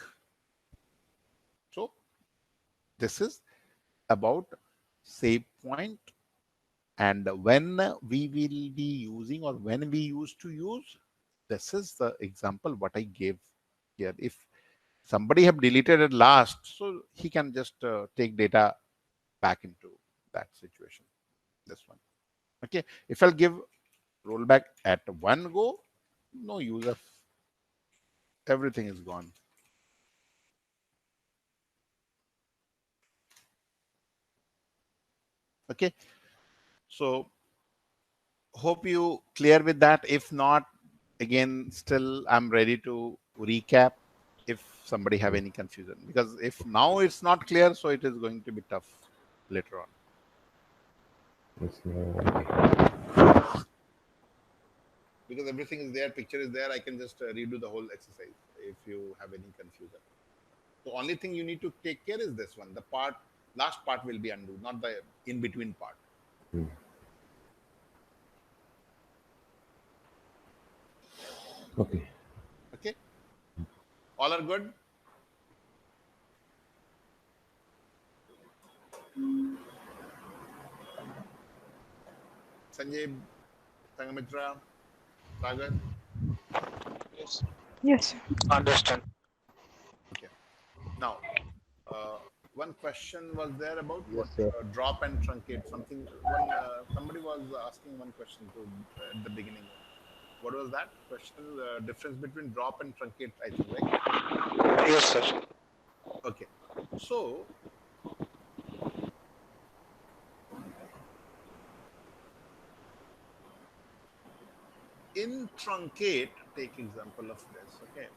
S1: So this is about Savepoint and when we will be using or when we used to use. This is the example what I gave here. If somebody have deleted it last, so he can just take data back into that situation. This one. Okay. If I'll give rollback at one go, no use of everything is gone. Okay. So hope you clear with that. If not, again, still I'm ready to recap if somebody have any confusion, because if now it's not clear, so it is going to be tough later on.
S5: Yes, okay.
S1: Because everything is there, picture is there, I can just redo the whole exercise if you have any confusion. The only thing you need to take care is this one. The part, last part will be undo, not the in-between part.
S5: Okay.
S1: Okay. All are good? Sanjay, Sangamitra, Sagar?
S3: Yes,
S2: Yes.
S3: understand.
S1: Okay. Now, one question was there about
S4: Yes,
S1: what
S4: sir.
S1: drop and truncate. Something. Somebody was asking one question to at the beginning. What was that question? Difference between drop and truncate, I think, right?
S3: Yes, sir.
S1: Okay. So in truncate, take example of this. Okay.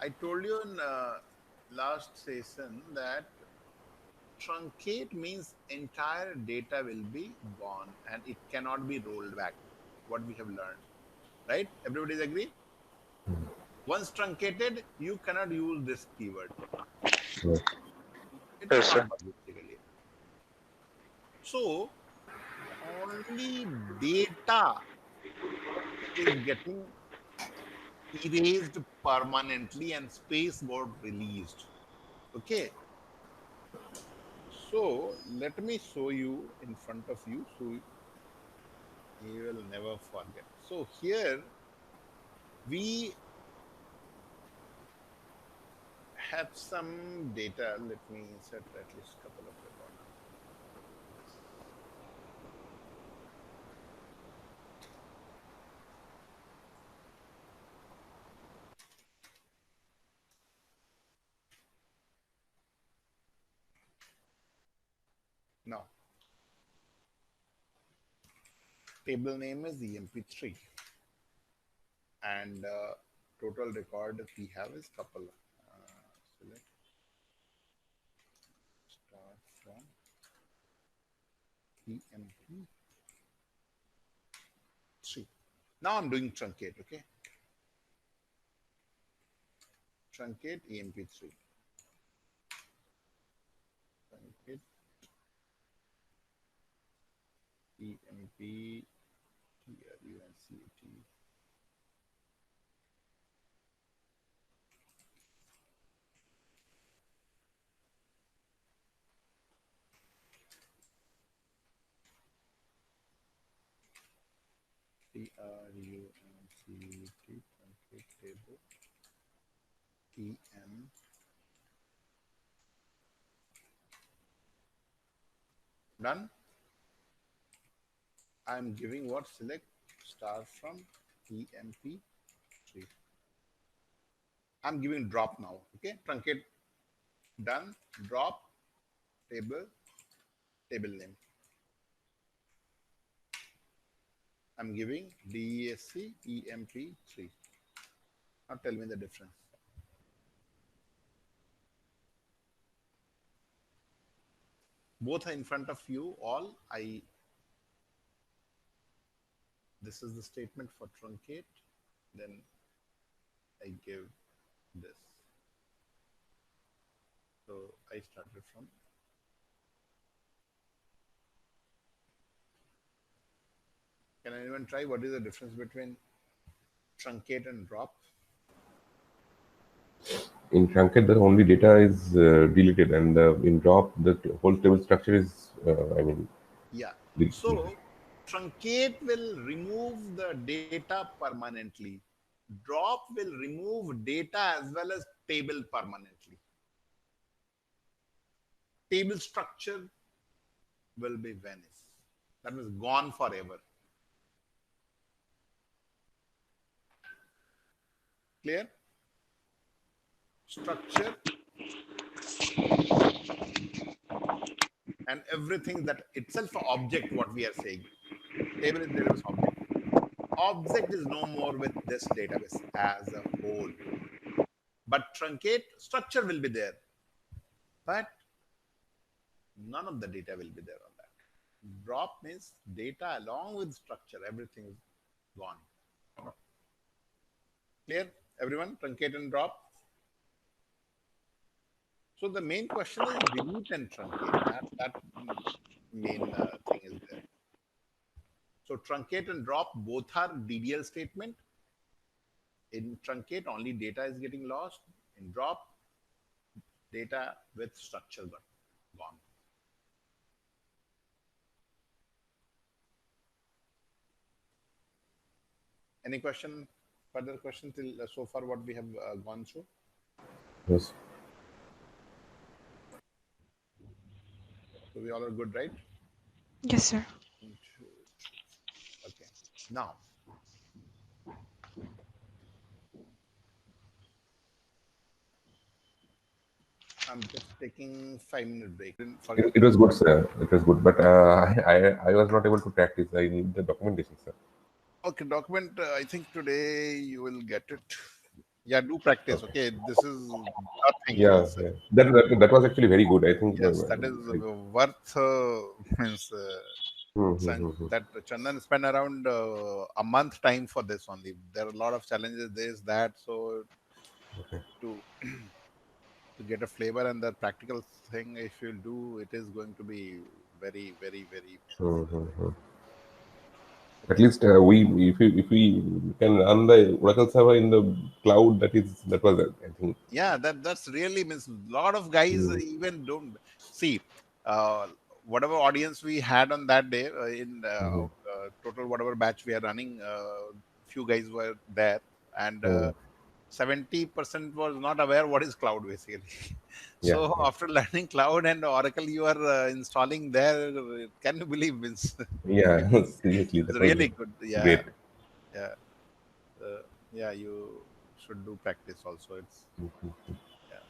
S1: I told you in last session that truncate means entire data will be gone and it cannot be rolled back. What we have learned, right? Everybody agree? Once truncated, you cannot use this keyword.
S5: Yes.
S1: It will
S3: Yes,
S1: not
S3: sir.
S1: work basically. So only data is getting erased permanently and space got released. Okay. So let me show you in front of you so you will never forget. So here we have some data. Let me insert at least a couple of records. Now, table name is EMP3 and total record we have is couple. Select start from EMP3. Now I'm doing truncate, okay? Truncate EMP3. Truncate EMP TRUNCAT. TRUNCAT truncate table EM. Done. I'm giving what? Select star from EMP3. I'm giving drop now. Okay. Truncate done. Drop table name. I'm giving DESC EMP3. Now tell me the difference. Both are in front of you all. This is the statement for truncate. Then I give this. So I started from. Can anyone try? What is the difference between truncate and drop?
S5: In truncate, the only data is deleted, and in drop, the whole table structure is,
S1: Yeah.
S5: deleted.
S1: So truncate will remove the data permanently. Drop will remove data as well as table permanently. Table structure will be vanished. That means gone forever. Clear? Structure and everything that itself object, what we are saying. Table is database object. Object is no more with this database as a whole. But truncate structure will be there. But none of the data will be there on that. Drop means data along with structure, everything is gone. Clear? Everyone? Truncate and drop. So the main question is delete and truncate. That main thing is there. So truncate and drop both are DTL statement. In truncate, only data is getting lost. In drop, data with structure got gone. Any question, further question till so far what we have gone through?
S5: Yes.
S1: So we all are good, right?
S2: Yes, sir.
S1: Okay. Now, I'm just taking 5-minute break. Didn't forget.
S5: It was good, sir. It was good, but I was not able to practice. I need the documentation, sir.
S1: Okay, document. I think today you will get it. Yeah, do practice.
S5: Okay.
S1: Okay, this is a thing.
S5: Yeah, yeah. That was actually very good. I think.
S1: Yes, that is worth means that Chandan spent around a month time for this only. There are a lot of challenges, this, that. So to to get a flavor and the practical thing, if you do, it is going to be very, very, very
S5: At
S1: okay.
S5: least if we can run the Oracle server in the cloud, that was I think.
S1: Yeah, that's really means a lot of guys
S5: Mm,
S1: even don't see uh, whatever audience we had on that day in
S5: mhm,
S1: total whatever batch we are running. Few guys were there, and
S5: mm.
S1: 70% was not aware what is cloud basically.
S5: Yeah,
S1: So
S5: yeah,
S1: after learning cloud and Oracle, you are installing there. Can you believe? Means
S5: yeah. Seriously,
S1: it's
S5: that was
S1: really good. Yeah,
S5: great.
S1: yeah, uh, yeah. You should do practice also. It's yeah.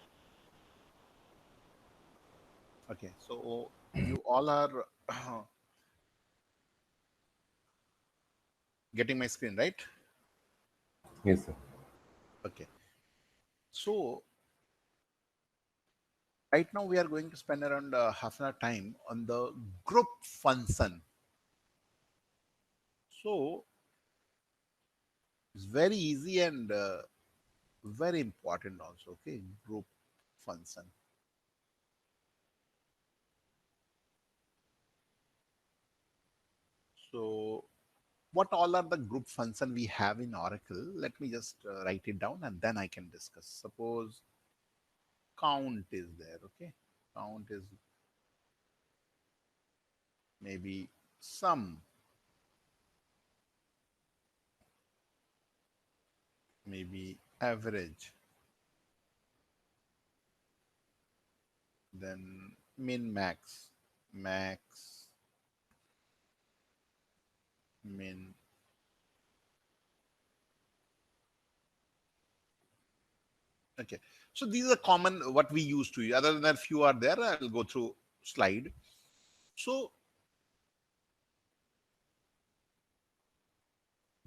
S1: Okay, so you all are getting my screen, right?
S5: Yes, sir.
S1: Okay. So right now we are going to spend around half an hour time on the group function. So it's very easy and very important also. Okay, group function. So what all are the group function we have in Oracle? Let me just write it down and then I can discuss. Suppose count is there. Okay, count is maybe sum, maybe average, then min max, max, min. Okay, so these are common what we used to use. Other than that, few are there. I'll go through slide. So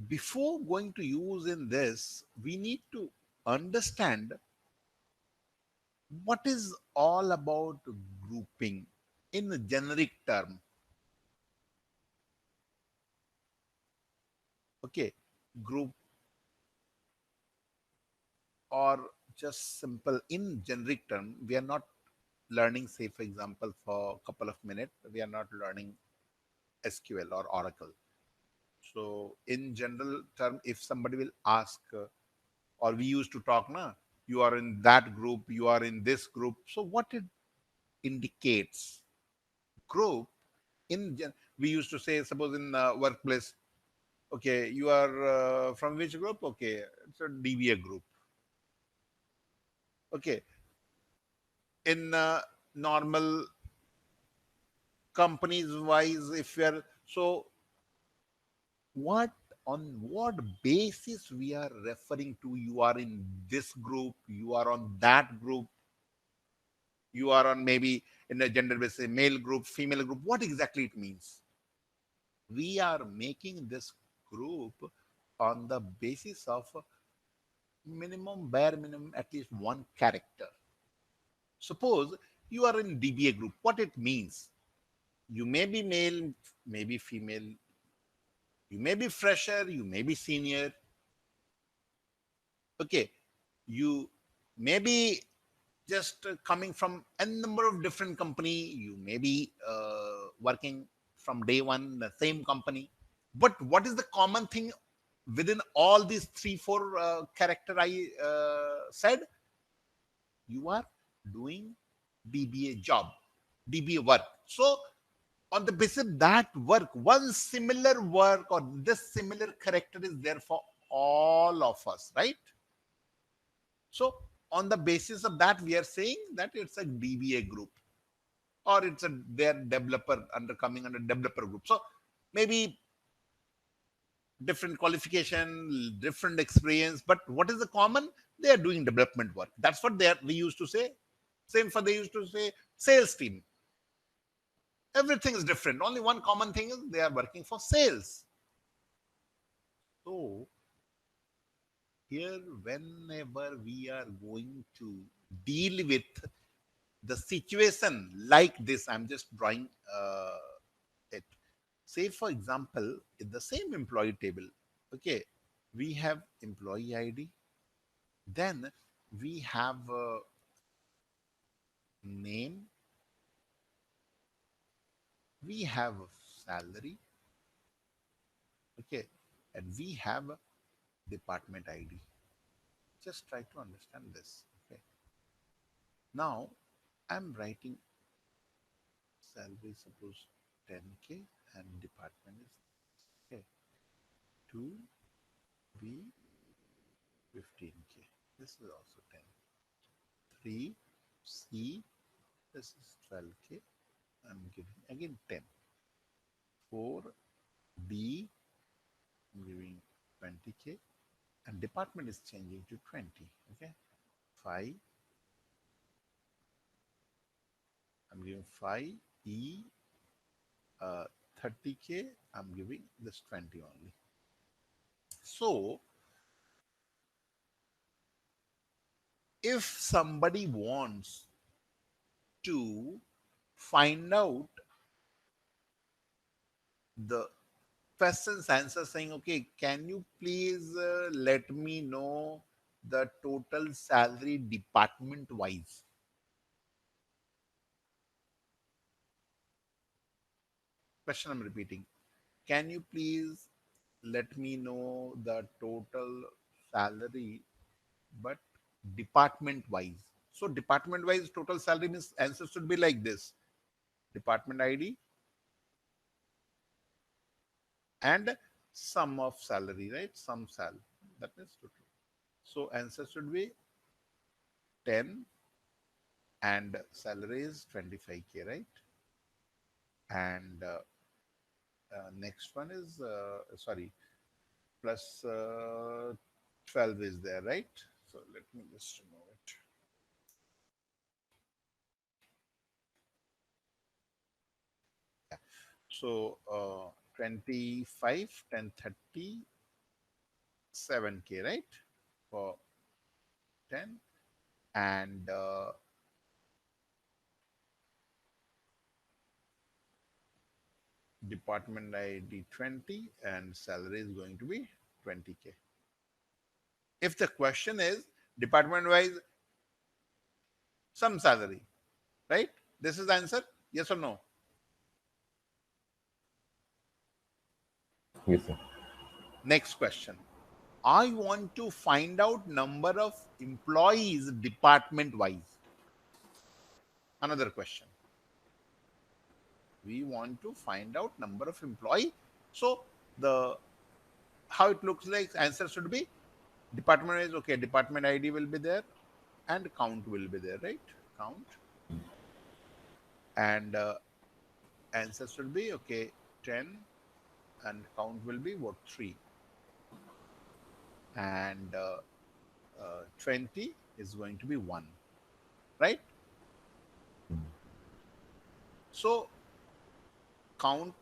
S1: before going to use in this, we need to understand what is all about grouping in a generic term. Okay, group or just simple in generic term. We are not learning, say, for example, for a couple of minutes, we are not learning SQL or Oracle. So, in general term, if somebody will ask, or we used to talk, na, you are in that group, you are in this group. So, what it indicates? Group we used to say, suppose in workplace, okay, you are from which group? Okay, it's a DBA group. Okay, in normal companies wise, if we are so what on what basis we are referring to, you are in this group, you are on that group, you are on maybe in a gender basis male group, female group, what exactly it means? We are making this group on the basis of minimum bare minimum at least one character. Suppose you are in DBA group, what it means, you may be male, maybe female, you may be fresher, you may be senior. Okay, you may be just coming from a number of different company, you may be working from day one the same company, but what is the common thing within all these three four character I said? You are doing DBA job, DBA work. So on the basis of that work, one similar work or this similar character is there for all of us, right? So on the basis of that, we are saying that it's a DBA group, or it's a their developer under coming under developer group. So maybe different qualification, different experience, but what is the common? They are doing development work. That's what they are, we used to say. Same for they used to say sales team. Everything is different. Only one common thing is they are working for sales. So here, whenever we are going to deal with the situation like this, I'm just drawing it. Say, for example, in the same employee table, okay, we have employee ID, then we have name, we have salary, okay, and we have department ID. Just try to understand this. Okay. Now I'm writing salary, suppose 10K, and department is okay. 2B 15K. This is also 10. 3C, this is 12K. I'm giving again 10. 4B, I'm giving 20K, and department is changing to 20. Okay. 5, I'm giving 5E, 30K, I'm giving this 20 only. So if somebody wants to find out the questions answer saying, okay, can you please let me know the total salary department wise? Question I'm repeating. Can you please let me know the total salary, but department wise? So department wise total salary means answer should be like this: department ID and sum of salary, right? Sum sal. That means total. So answer should be 10 and salary is 25K, right? And next one is, sorry, plus 12 is there, right? So let me just remove it. Yeah. So 25, 10, 30, 7K, right? For 10 and department ID 20 and salary is going to be 20K. If the question is department wise some salary, right? This is the answer, yes or no?
S5: Yes, sir.
S1: Next question. I want to find out number of employees department wise. Another question. We want to find out number of employee. So the how it looks like answer should be department is okay. Department ID will be there and count will be there, right? Count and answer should be okay 10 and count will be what 3 and 20 is going to be 1, right? So count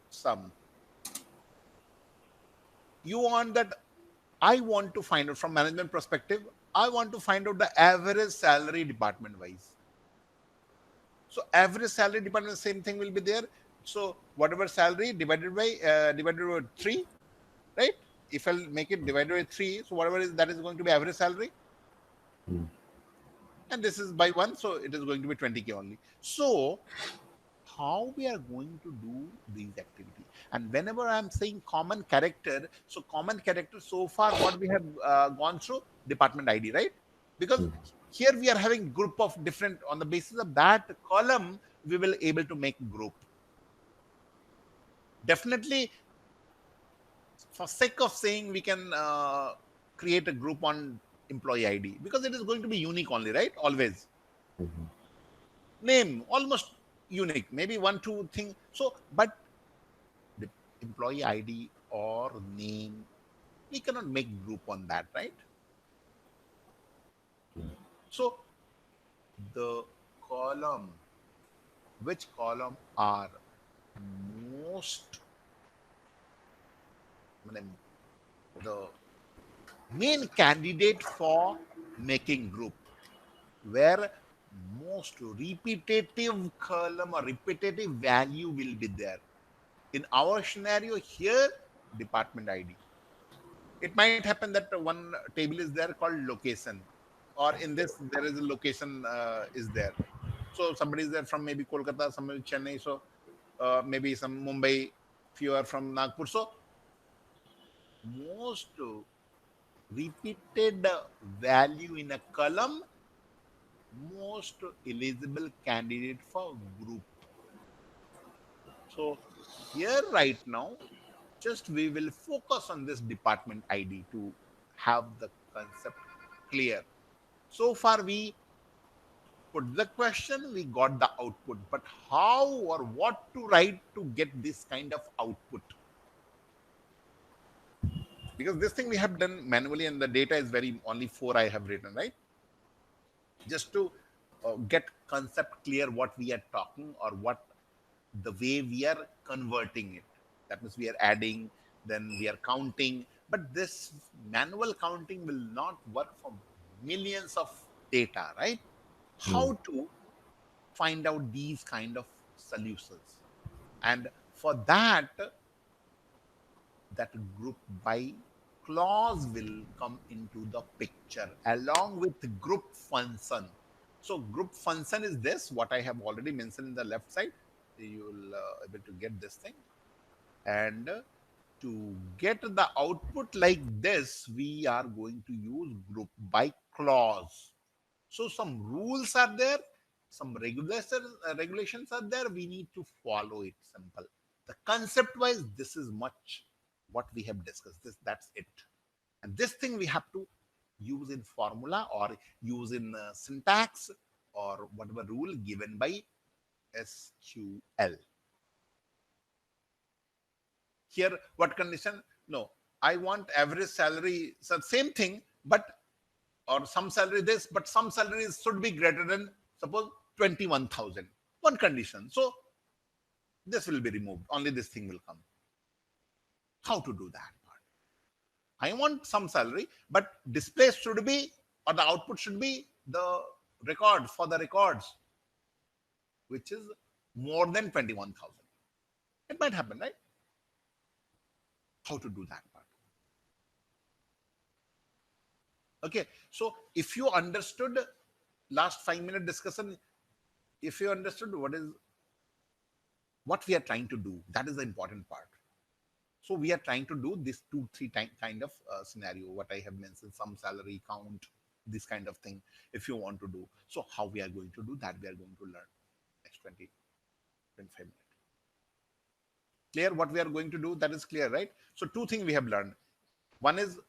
S1: sum. You want that I want to find out from management perspective, I want to find out the average salary department wise. So average salary department, same thing will be there. So whatever salary divided by 3, right? If I'll make it divided by 3, so whatever is that is going to be average salary. And this is by 1, so it is going to be 20K only. So how we are going to do these activities? And whenever I'm saying common character, so common character so far what we have gone through department ID, right? Because here we are having group of different, on the basis of that column we will able to make group. Definitely for sake of saying we can create a group on employee ID because it is going to be unique only, right? Always. Name almost unique, maybe 1 2 thing. So but the employee ID or name we cannot make group on that, right? So the column, which column are most the main candidate for making group, where most repetitive column or repetitive value will be there. In our scenario here, department ID. It might happen that one table is there called location, or in this there is a location is there. So somebody is there from maybe Kolkata, somebody Chennai, so maybe some Mumbai, few are from Nagpur. So most repeated value in a column, most eligible candidate for group. So here right now, just we will focus on this department ID to have the concept clear. So far we put the question, we got the output, but how or what to write to get this kind of output? Because this thing we have done manually and the data is very only 4 I have written, right? Just to get concept clear what we are talking or what the way we are converting it. That means we are adding, then we are counting. But this manual counting will not work for millions of data, right? How to find out these kind of solutions? And for that, that group by clause will come into the picture along with the group function. So group function is this, what I have already mentioned in the left side. You will able to get this thing. And to get the output like this, we are going to use group by clause. So some rules are there, some regulations are there. We need to follow it. Simple. The concept wise, this is much what we have discussed. That's it. And this thing we have to use in formula or use in syntax or whatever rule given by SQL. Here, what condition? No, I want average salary. So same thing, but or some salary this, but some salaries should be greater than suppose 21,000. One condition. So this will be removed. Only this thing will come. How to do that part? I want some salary, but display should be or the output should be the record for the records, which is more than 21,000. It might happen, right? How to do that part? Okay, so if you understood last 5-minute discussion, if you understood what we are trying to do, that is the important part. So we are trying to do this 2-3 kind of scenario, what I have mentioned, some salary count, this kind of thing, if you want to do. So how we are going to do that, we are going to learn next 20, 25 minutes. Clear what we are going to do? That is clear, right? So 2 things we have learned. One is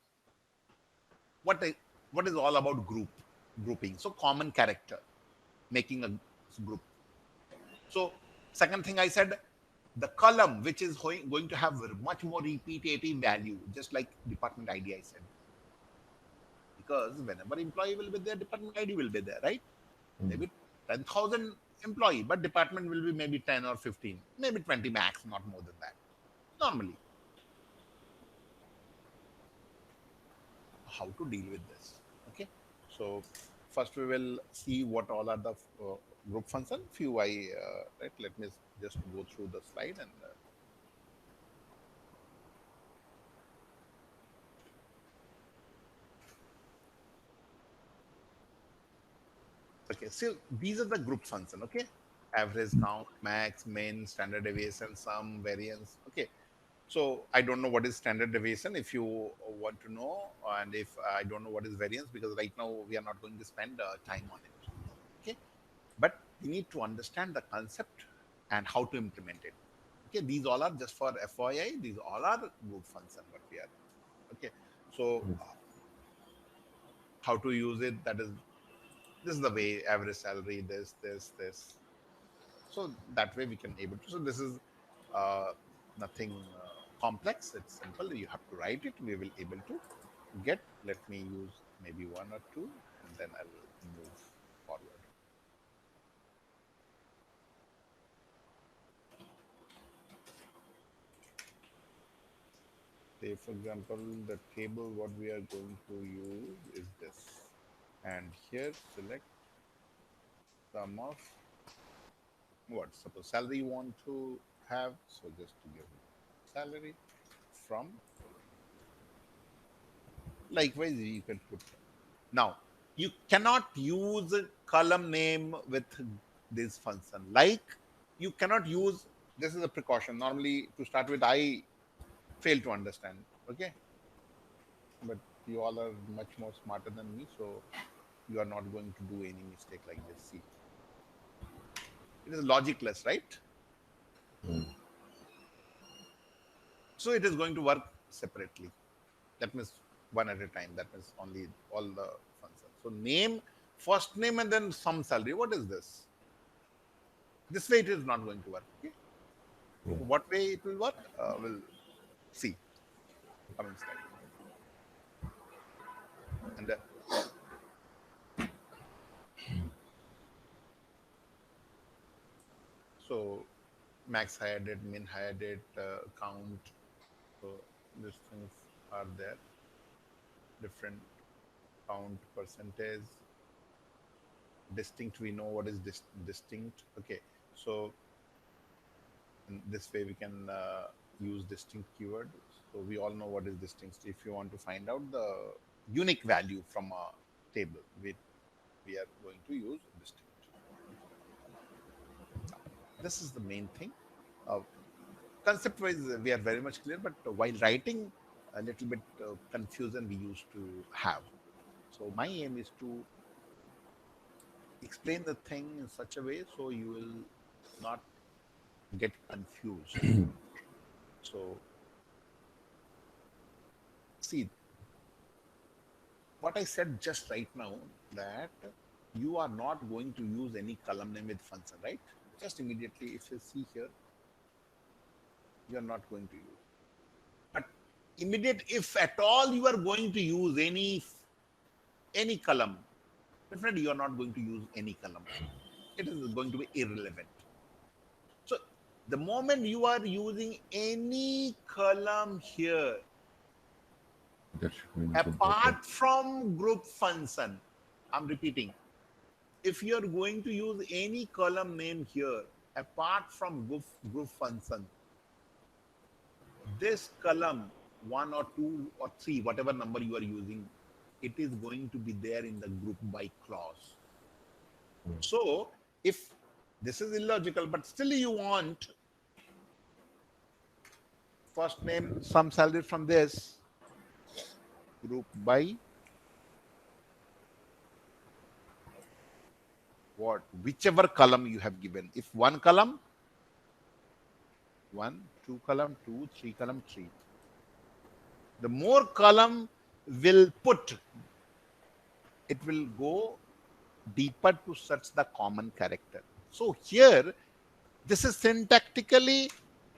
S1: what is all about grouping. So common character, making a group. So second thing I said, the column which is going to have much more repetitive value, just like department ID I said. Because whenever employee will be there, department ID will be there, right? Maybe 10,000 employee, but department will be maybe 10 or 15, maybe 20 max, not more than that. Normally. How to deal with this? Okay. So first we will see what all are the group function. Few right. Let me just go through the slide and. Okay, so these are the group function. Okay, average, count, max, min, standard deviation, sum, variance. Okay, so I don't know what is standard deviation. If you want to know, and if I don't know what is variance, because right now we are not going to spend time on it. Okay, but we need to understand the concept and how to implement it. Okay, these all are just for FYI. These all are group function. What we are. Okay, so how to use it? That is, this is the way average salary. This. So that way we can able to. So this is nothing complex. It's simple. You have to write it. We will able to get. Let me use maybe 1 or 2, and then I will move forward. say for example, the table what we are going to use is this, and here select sum of what, suppose salary you want to have, so just to give salary from, likewise you can put. Now you cannot use a column name with this function, like you cannot use, this is a precaution normally to start with, I fail to understand, okay, but you all are much more smarter than me, so you are not going to do any mistake like this. See, it is logicless, right? So it is going to work separately. That means one at a time. That means only all the functions. So name, first name, and then some salary. What is this? This way it is not going to work. Okay. So what way it will work? We'll see. Coming slide. And so max hire date, min hire date, count. So these things are there. Different count, percentage, distinct. We know what is distinct. Okay. So in this way we can use distinct keyword. So we all know what is distinct. If you want to find out the unique value from a table, we are going to use distinct. This is the main thing. Concept wise we are very much clear, but while writing a little bit confusion we used to have. So my aim is to explain the thing in such a way so you will not get confused. So see what I said just right now, that you are not going to use any column name with function, right? Just immediately if you see here, you are not going to use. But immediate, if at all you are going to use any column, definitely you are not going to use any column. It is going to be irrelevant. So the moment you are using any column here, apart from group function, I'm repeating, if you are going to use any column name here, apart from group function, this column 1 or 2 or 3, whatever number you are using, it is going to be there in the group by clause. So if this is illogical, but still you want first name, some salary from this group by what, whichever column you have given. If one column, 1, 2 column, 2, 3 column, 3. The more column will put, it will go deeper to search the common character. So here, this is syntactically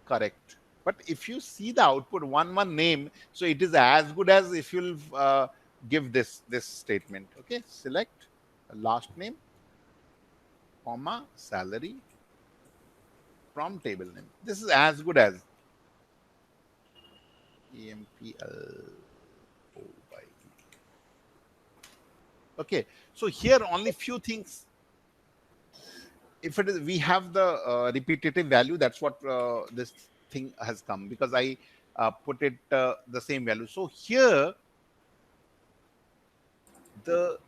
S1: correct. But if you see the output, one name, so it is as good as if you'll give this statement. Okay, select last name, comma, salary from table name. This is as good as EMPL. Okay, so here only few things. If it is, we have the repetitive value, that's what this thing has come, because I put it the same value. So here the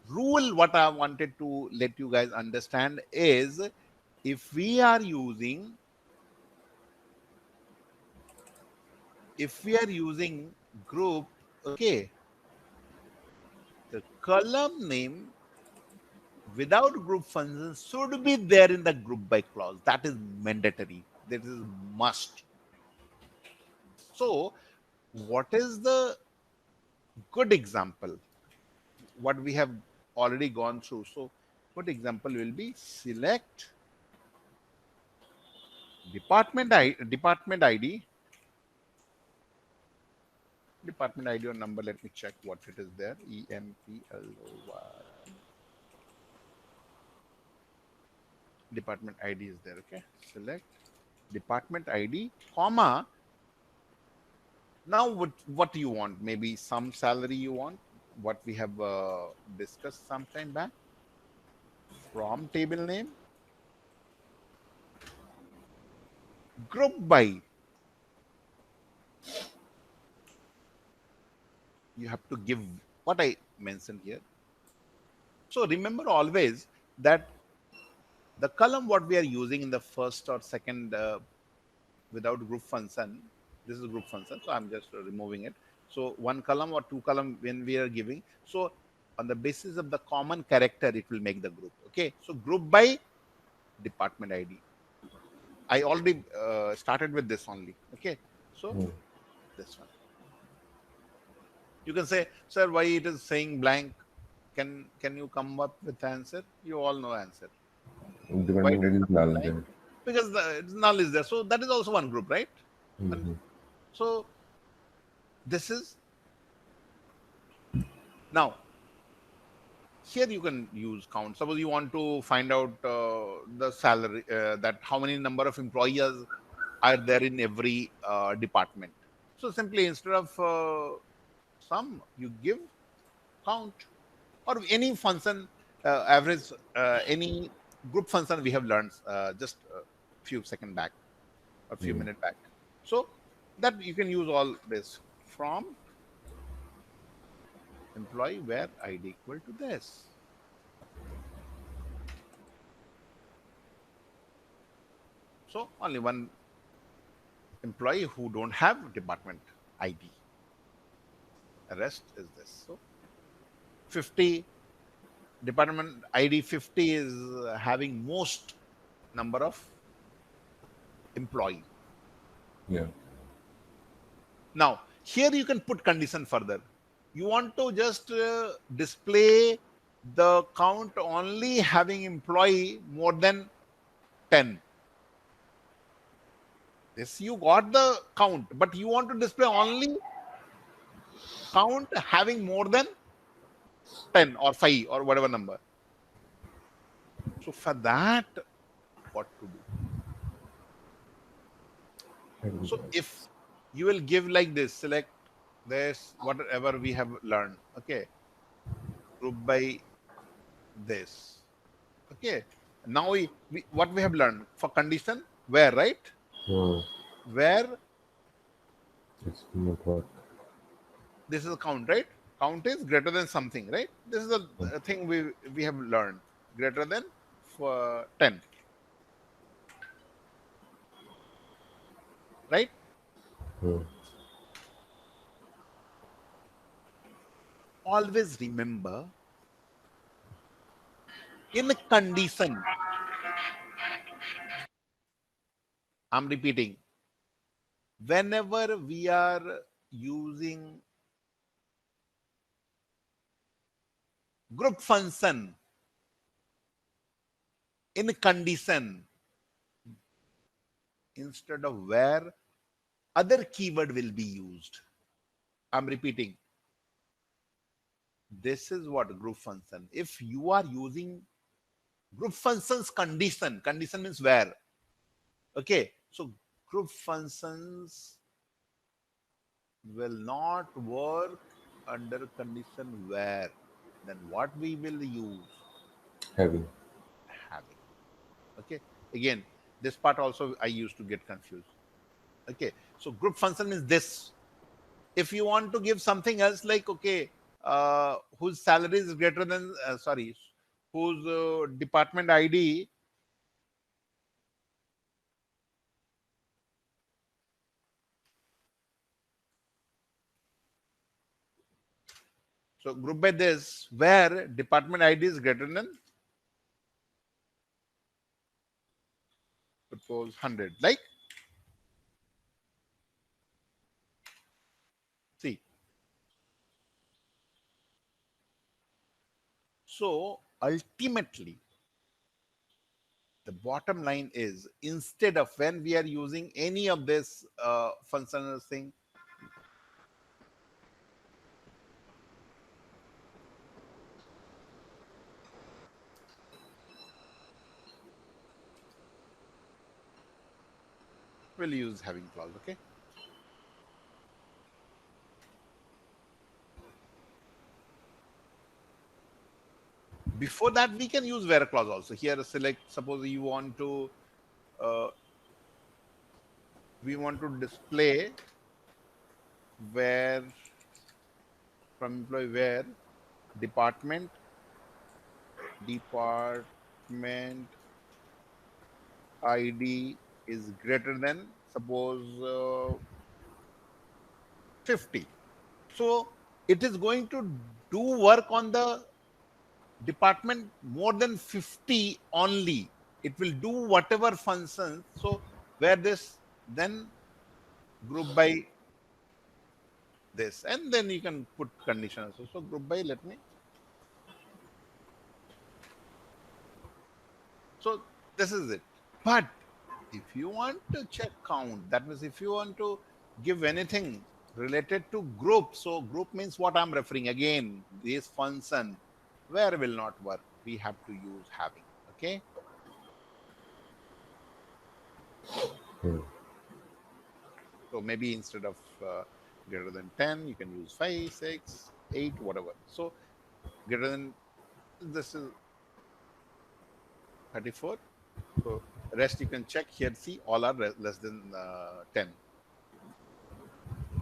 S1: rule what I wanted to let you guys understand is, if we are using group, okay, the column name without group functions should be there in the group by clause. That is mandatory. That is must. So what is the good example? What we have already gone through. So good example will be select department ID or number. Let me check what it is there. EMPLOY. Department ID is there. Okay. Select department ID, comma, Now, what do you want? Maybe some salary you want, what we have discussed some time back. From table name, group by. You have to give what I mentioned here. So remember always that the column what we are using in the first or second without group function, this is group function, so I'm just removing it. So one column or two column when we are giving, so on the basis of the common character it will make the group. Okay, so group by department ID. I already started with this only. Okay, so this one. You can say, sir, why it is saying blank? Can you come up with the answer? You all know answer. Why it
S5: Dependent
S1: is
S5: is
S1: coming
S5: null
S1: blank?
S5: there.
S1: Because the null is there. So that is also one group, right? And so this is now here you can use count. Suppose you want to find out the salary, that how many number of employees are there in every department. So simply instead of sum, you give count, or any function, average, any group function we have learned just a few seconds back or few minutes back. So that you can use all this from employee where ID equal to this. So only one employee who don't have department ID. The rest is this. So 50 department ID 50 is having most number of employee.
S5: Yeah.
S1: Now here you can put condition further. You want to just display the count only having employee more than 10. This you got the count, but you want to display only count having more than 10 or 5 or whatever number. So for that, what to do? So if you will give like this, select this, whatever we have learned. Okay. Group by this. Okay. Now we what we have learned for condition where, right? Where
S5: It's not work.
S1: this is a count, right? Count is greater than something, right? This is a thing we have learned. Greater than for 10. Right? Always remember in a condition, I'm repeating, whenever we are using group function in a condition, instead of where, other keyword will be used. I'm repeating. This is what group function. If you are using group functions condition, condition means where. Okay. So group functions will not work under condition where. Then what we will use?
S5: Having.
S1: Having. Okay. Again, this part also I used to get confused. Okay. So group function is this. If you want to give something else, like, okay, whose salary is greater than, sorry, whose department ID, so group by this, where department ID is greater than, suppose 100, like, see. So ultimately, the bottom line is, instead of when we are using any of this functional thing, we'll use having clause. Okay. Before that, we can use where clause also. Here, select, suppose you want to, we want to display where from employee where department ID is greater than, suppose 50. So it is going to do work on the department more than 50 only. It will do whatever functions. So where this, then group by this, and then you can put conditions. So group by, let me. So this is it. But if you want to check count, that means if you want to give anything related to group, so group means what I'm referring again, this function where will not work. We have to use having. Okay. So maybe instead of greater than 10, you can use 5, 6, 8, whatever. So greater than, this is 34. So rest you can check here. See, all are less than 10.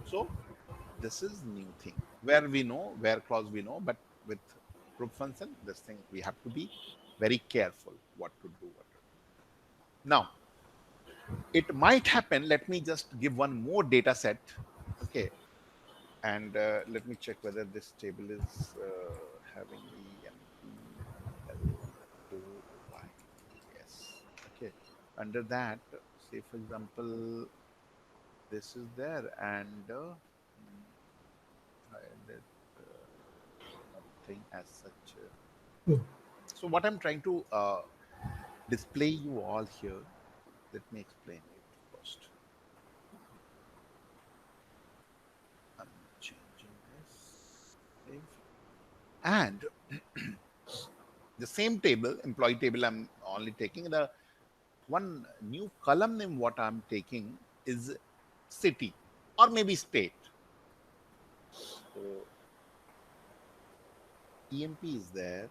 S1: So this is new thing where we know, where clause we know, but with group function, this thing we have to be very careful what to do. Now, it might happen. Let me just give one more data set. Okay. And let me check whether this table is having the MPLOY. Yes. Okay. Under that, say for example, this is there, and I did nothing as such. So what I'm trying to display you all here, let me explain it first. I'm changing this. Save. And the same table, employee table, I'm only taking the one new column name. What I'm taking is city or maybe state. So EMP is there,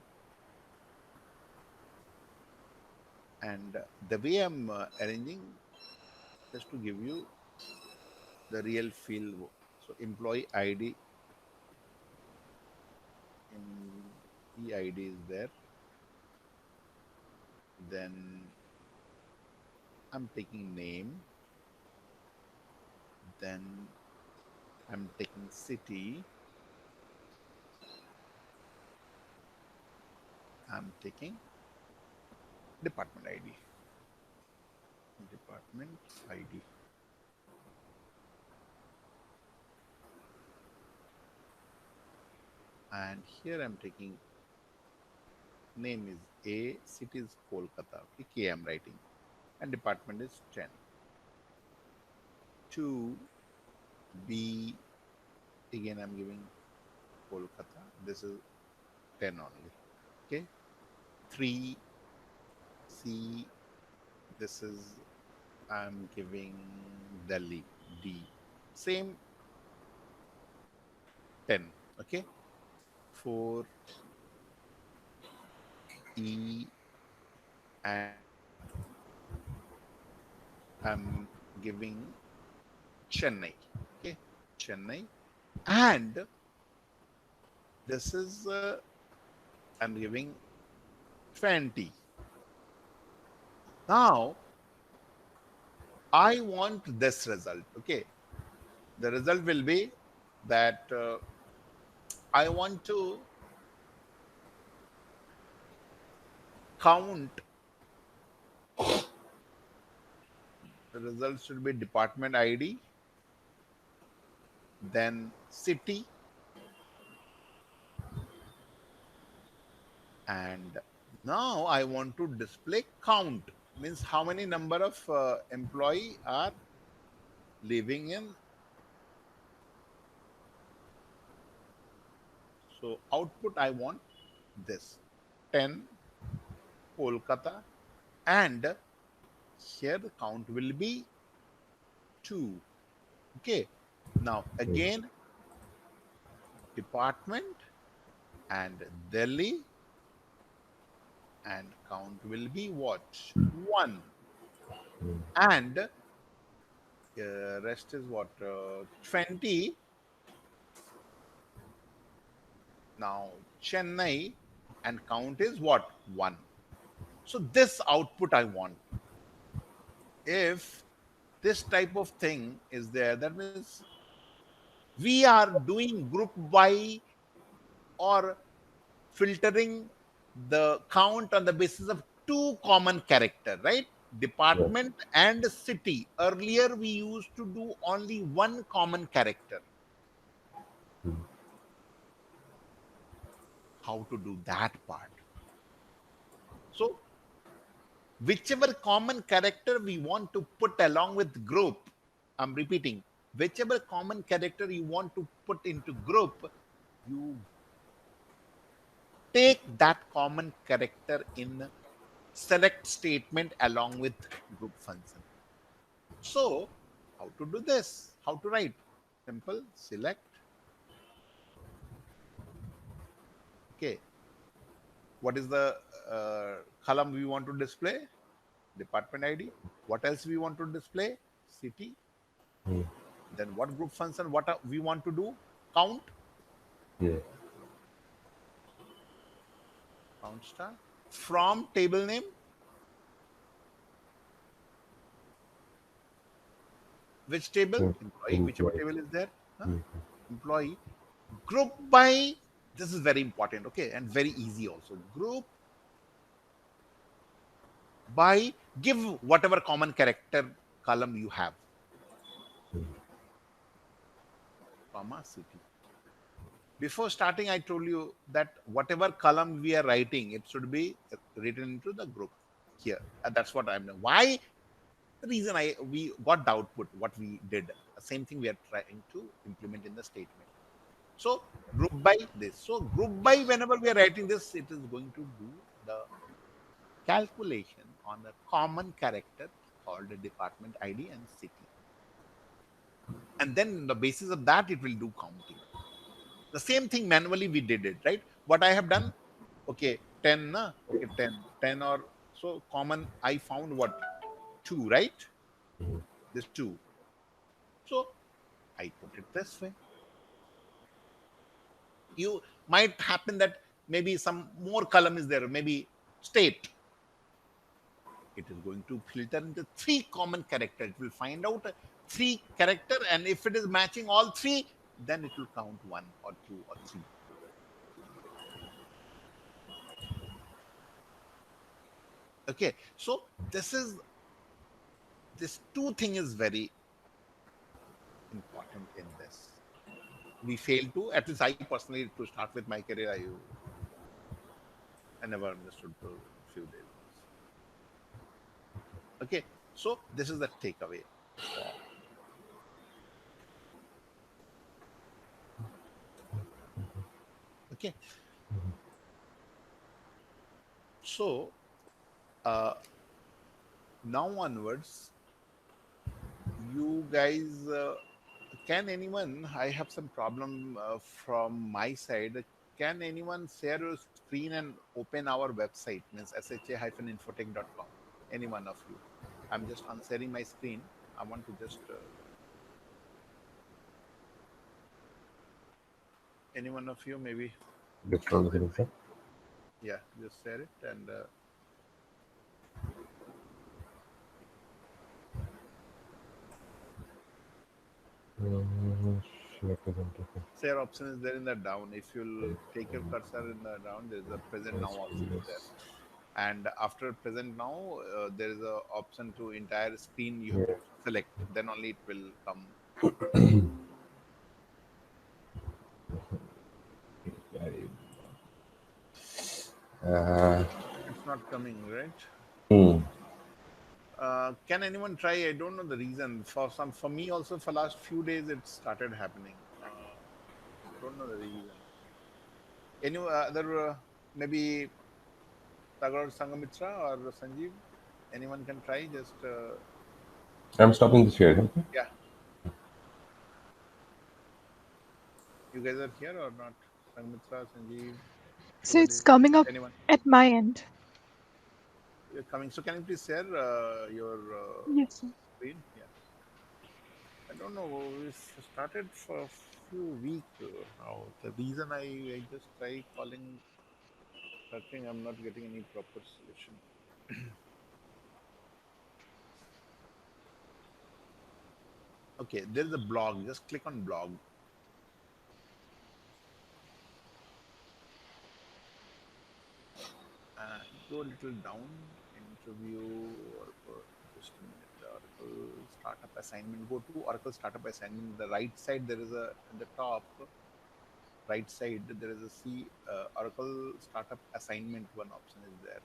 S1: and the way I'm arranging, just to give you the real feel. So employee ID, EID is there. Then I'm taking name. Then I'm taking city. I'm taking department ID. Department ID. And here I'm taking name is A, city is Kolkata. Okay, K I'm writing. And department is 10. 2, B, again I'm giving Kolkata. This is 10 only. Okay. 3, C, this is, I'm giving Delhi, D. Same 10. Okay. 4, E, and I'm giving Chennai. Okay. Chennai. And this is, I'm giving 20. Now, I want this result. Okay. The result will be that I want to count. The result should be department ID, then city, and now I want to display count. Means how many number of employee are living in. So output I want this 10 Kolkata, and here the count will be 2. Okay. Now again department and Delhi and count will be what? 1. And rest is what? 20. Now Chennai and count is what? 1. So this output I want. If this type of thing is there, that means we are doing group by or filtering the count on the basis of 2 common character, right?
S5: Yes.
S1: Department and city. Earlier we used to do only 1 common character. How to do that part? So whichever common character we want to put along with group, I'm repeating, whichever common character you want to put into group, you take that common character in select statement along with group function. So how to do this? How to write? Simple, select. Okay. What is the column we want to display? Department ID. What else we want to display? City. Then what group function? What we want to do? Count.
S5: Yeah.
S1: Count star. From table name. Which table? Employee. Whichever table is there. Employee. Group by. This is very important. Okay, and very easy also. Group by, give whatever common character column you have, comma city. Before starting, I told you that whatever column we are writing, it should be written into the group here. And that's what I'm doing. Why? The reason we got the output, what we did, the same thing we are trying to implement in the statement. So group by this. So group by, whenever we are writing this, it is going to do the calculation on a common character called the department ID and city. And then on the basis of that, it will do counting. The same thing manually we did it, right? What I have done, okay, 10, okay, 10 or so common, I found what? 2, right? This 2. So I put it this way. You might happen that maybe some more column is there, maybe state. It is going to filter into 3 common characters. It will find out 3 character, and if it is matching all 3, then it will count 1 or 2 or 3. Okay, so this 2 thing is very important in this. We fail to, at least I personally, to start with my career, I never understood for a few days. Okay, so this is the takeaway. Okay. So now onwards, you guys, can anyone, I have some problem from my side. Can anyone share your screen and open our website, means sha-infotech.com? Any one of you. I'm just unsharing my screen. I want to just any one of you, maybe.
S5: Just on the screen, sir.
S1: Yeah, just share it and
S5: Share presentation.
S1: share option is there in the down. If you'll take your cursor in the down, there is a present now option is there. And after present now, there is a option to entire screen you have to select. Then only it will come. It's not coming, right? Can anyone try? I don't know the reason. For me also, for last few days it started happening. Don't know the reason. Any other maybe Tagore Sangamitra or Sanjeev? Anyone can try. Just
S5: I'm stopping the share. Okay?
S1: yeah. You guys are here or not? Sangamitra, Sanjeev.
S2: So it's coming up
S1: Anyone?
S2: at my end.
S1: you're coming. So can you please share your
S2: Yes, sir.
S1: screen? Yeah. I don't know. We started for a few weeks now. The reason I just try calling, searching, I'm not getting any proper solution. Okay, there is a blog. Just click on blog. Go a little down. Interview Oracle. Just a minute. Oracle startup assignment. Go to Oracle startup assignment. The right side there is a in the top right side there is a see Oracle startup assignment. One option is there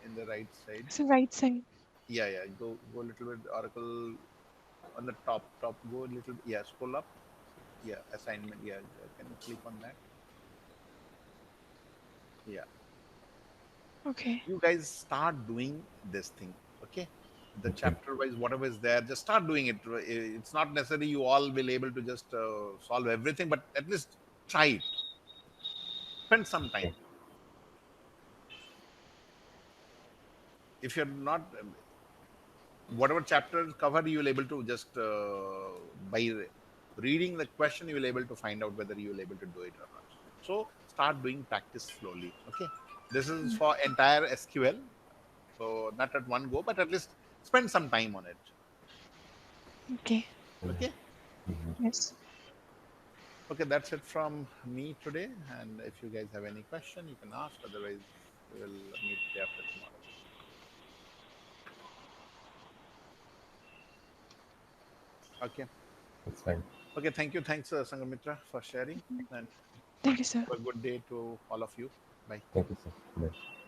S1: in the right side.
S2: It's the right side.
S1: Yeah, yeah. Go a little bit. Oracle on the top. Go a little. Yeah, scroll up. Yeah, assignment. Yeah, can you click on that? Yeah.
S2: Okay.
S1: You guys start doing this thing, okay? The
S5: Okay.
S1: chapter wise whatever is there, just start doing it. It's not necessary you all will able to just solve everything, but at least try it. Spend some time.
S5: Okay.
S1: If you're not whatever chapter covered, you will able to just by reading the question you will able to find out whether you will able to do it or not. So start doing practice slowly, okay? This is for entire SQL, so not at one go, but at least spend some time on it,
S2: Okay.
S1: okay?
S2: Yes.
S1: Okay, that's it from me today. And if you guys have any question, you can ask. Otherwise, we will meet day after tomorrow. Okay.
S5: That's fine.
S1: Okay. Thank you. Thanks, Sangamitra, for sharing. And
S2: Thank you, sir.
S1: have a good day to all of you. Bye.
S5: Thank you, sir. Bye.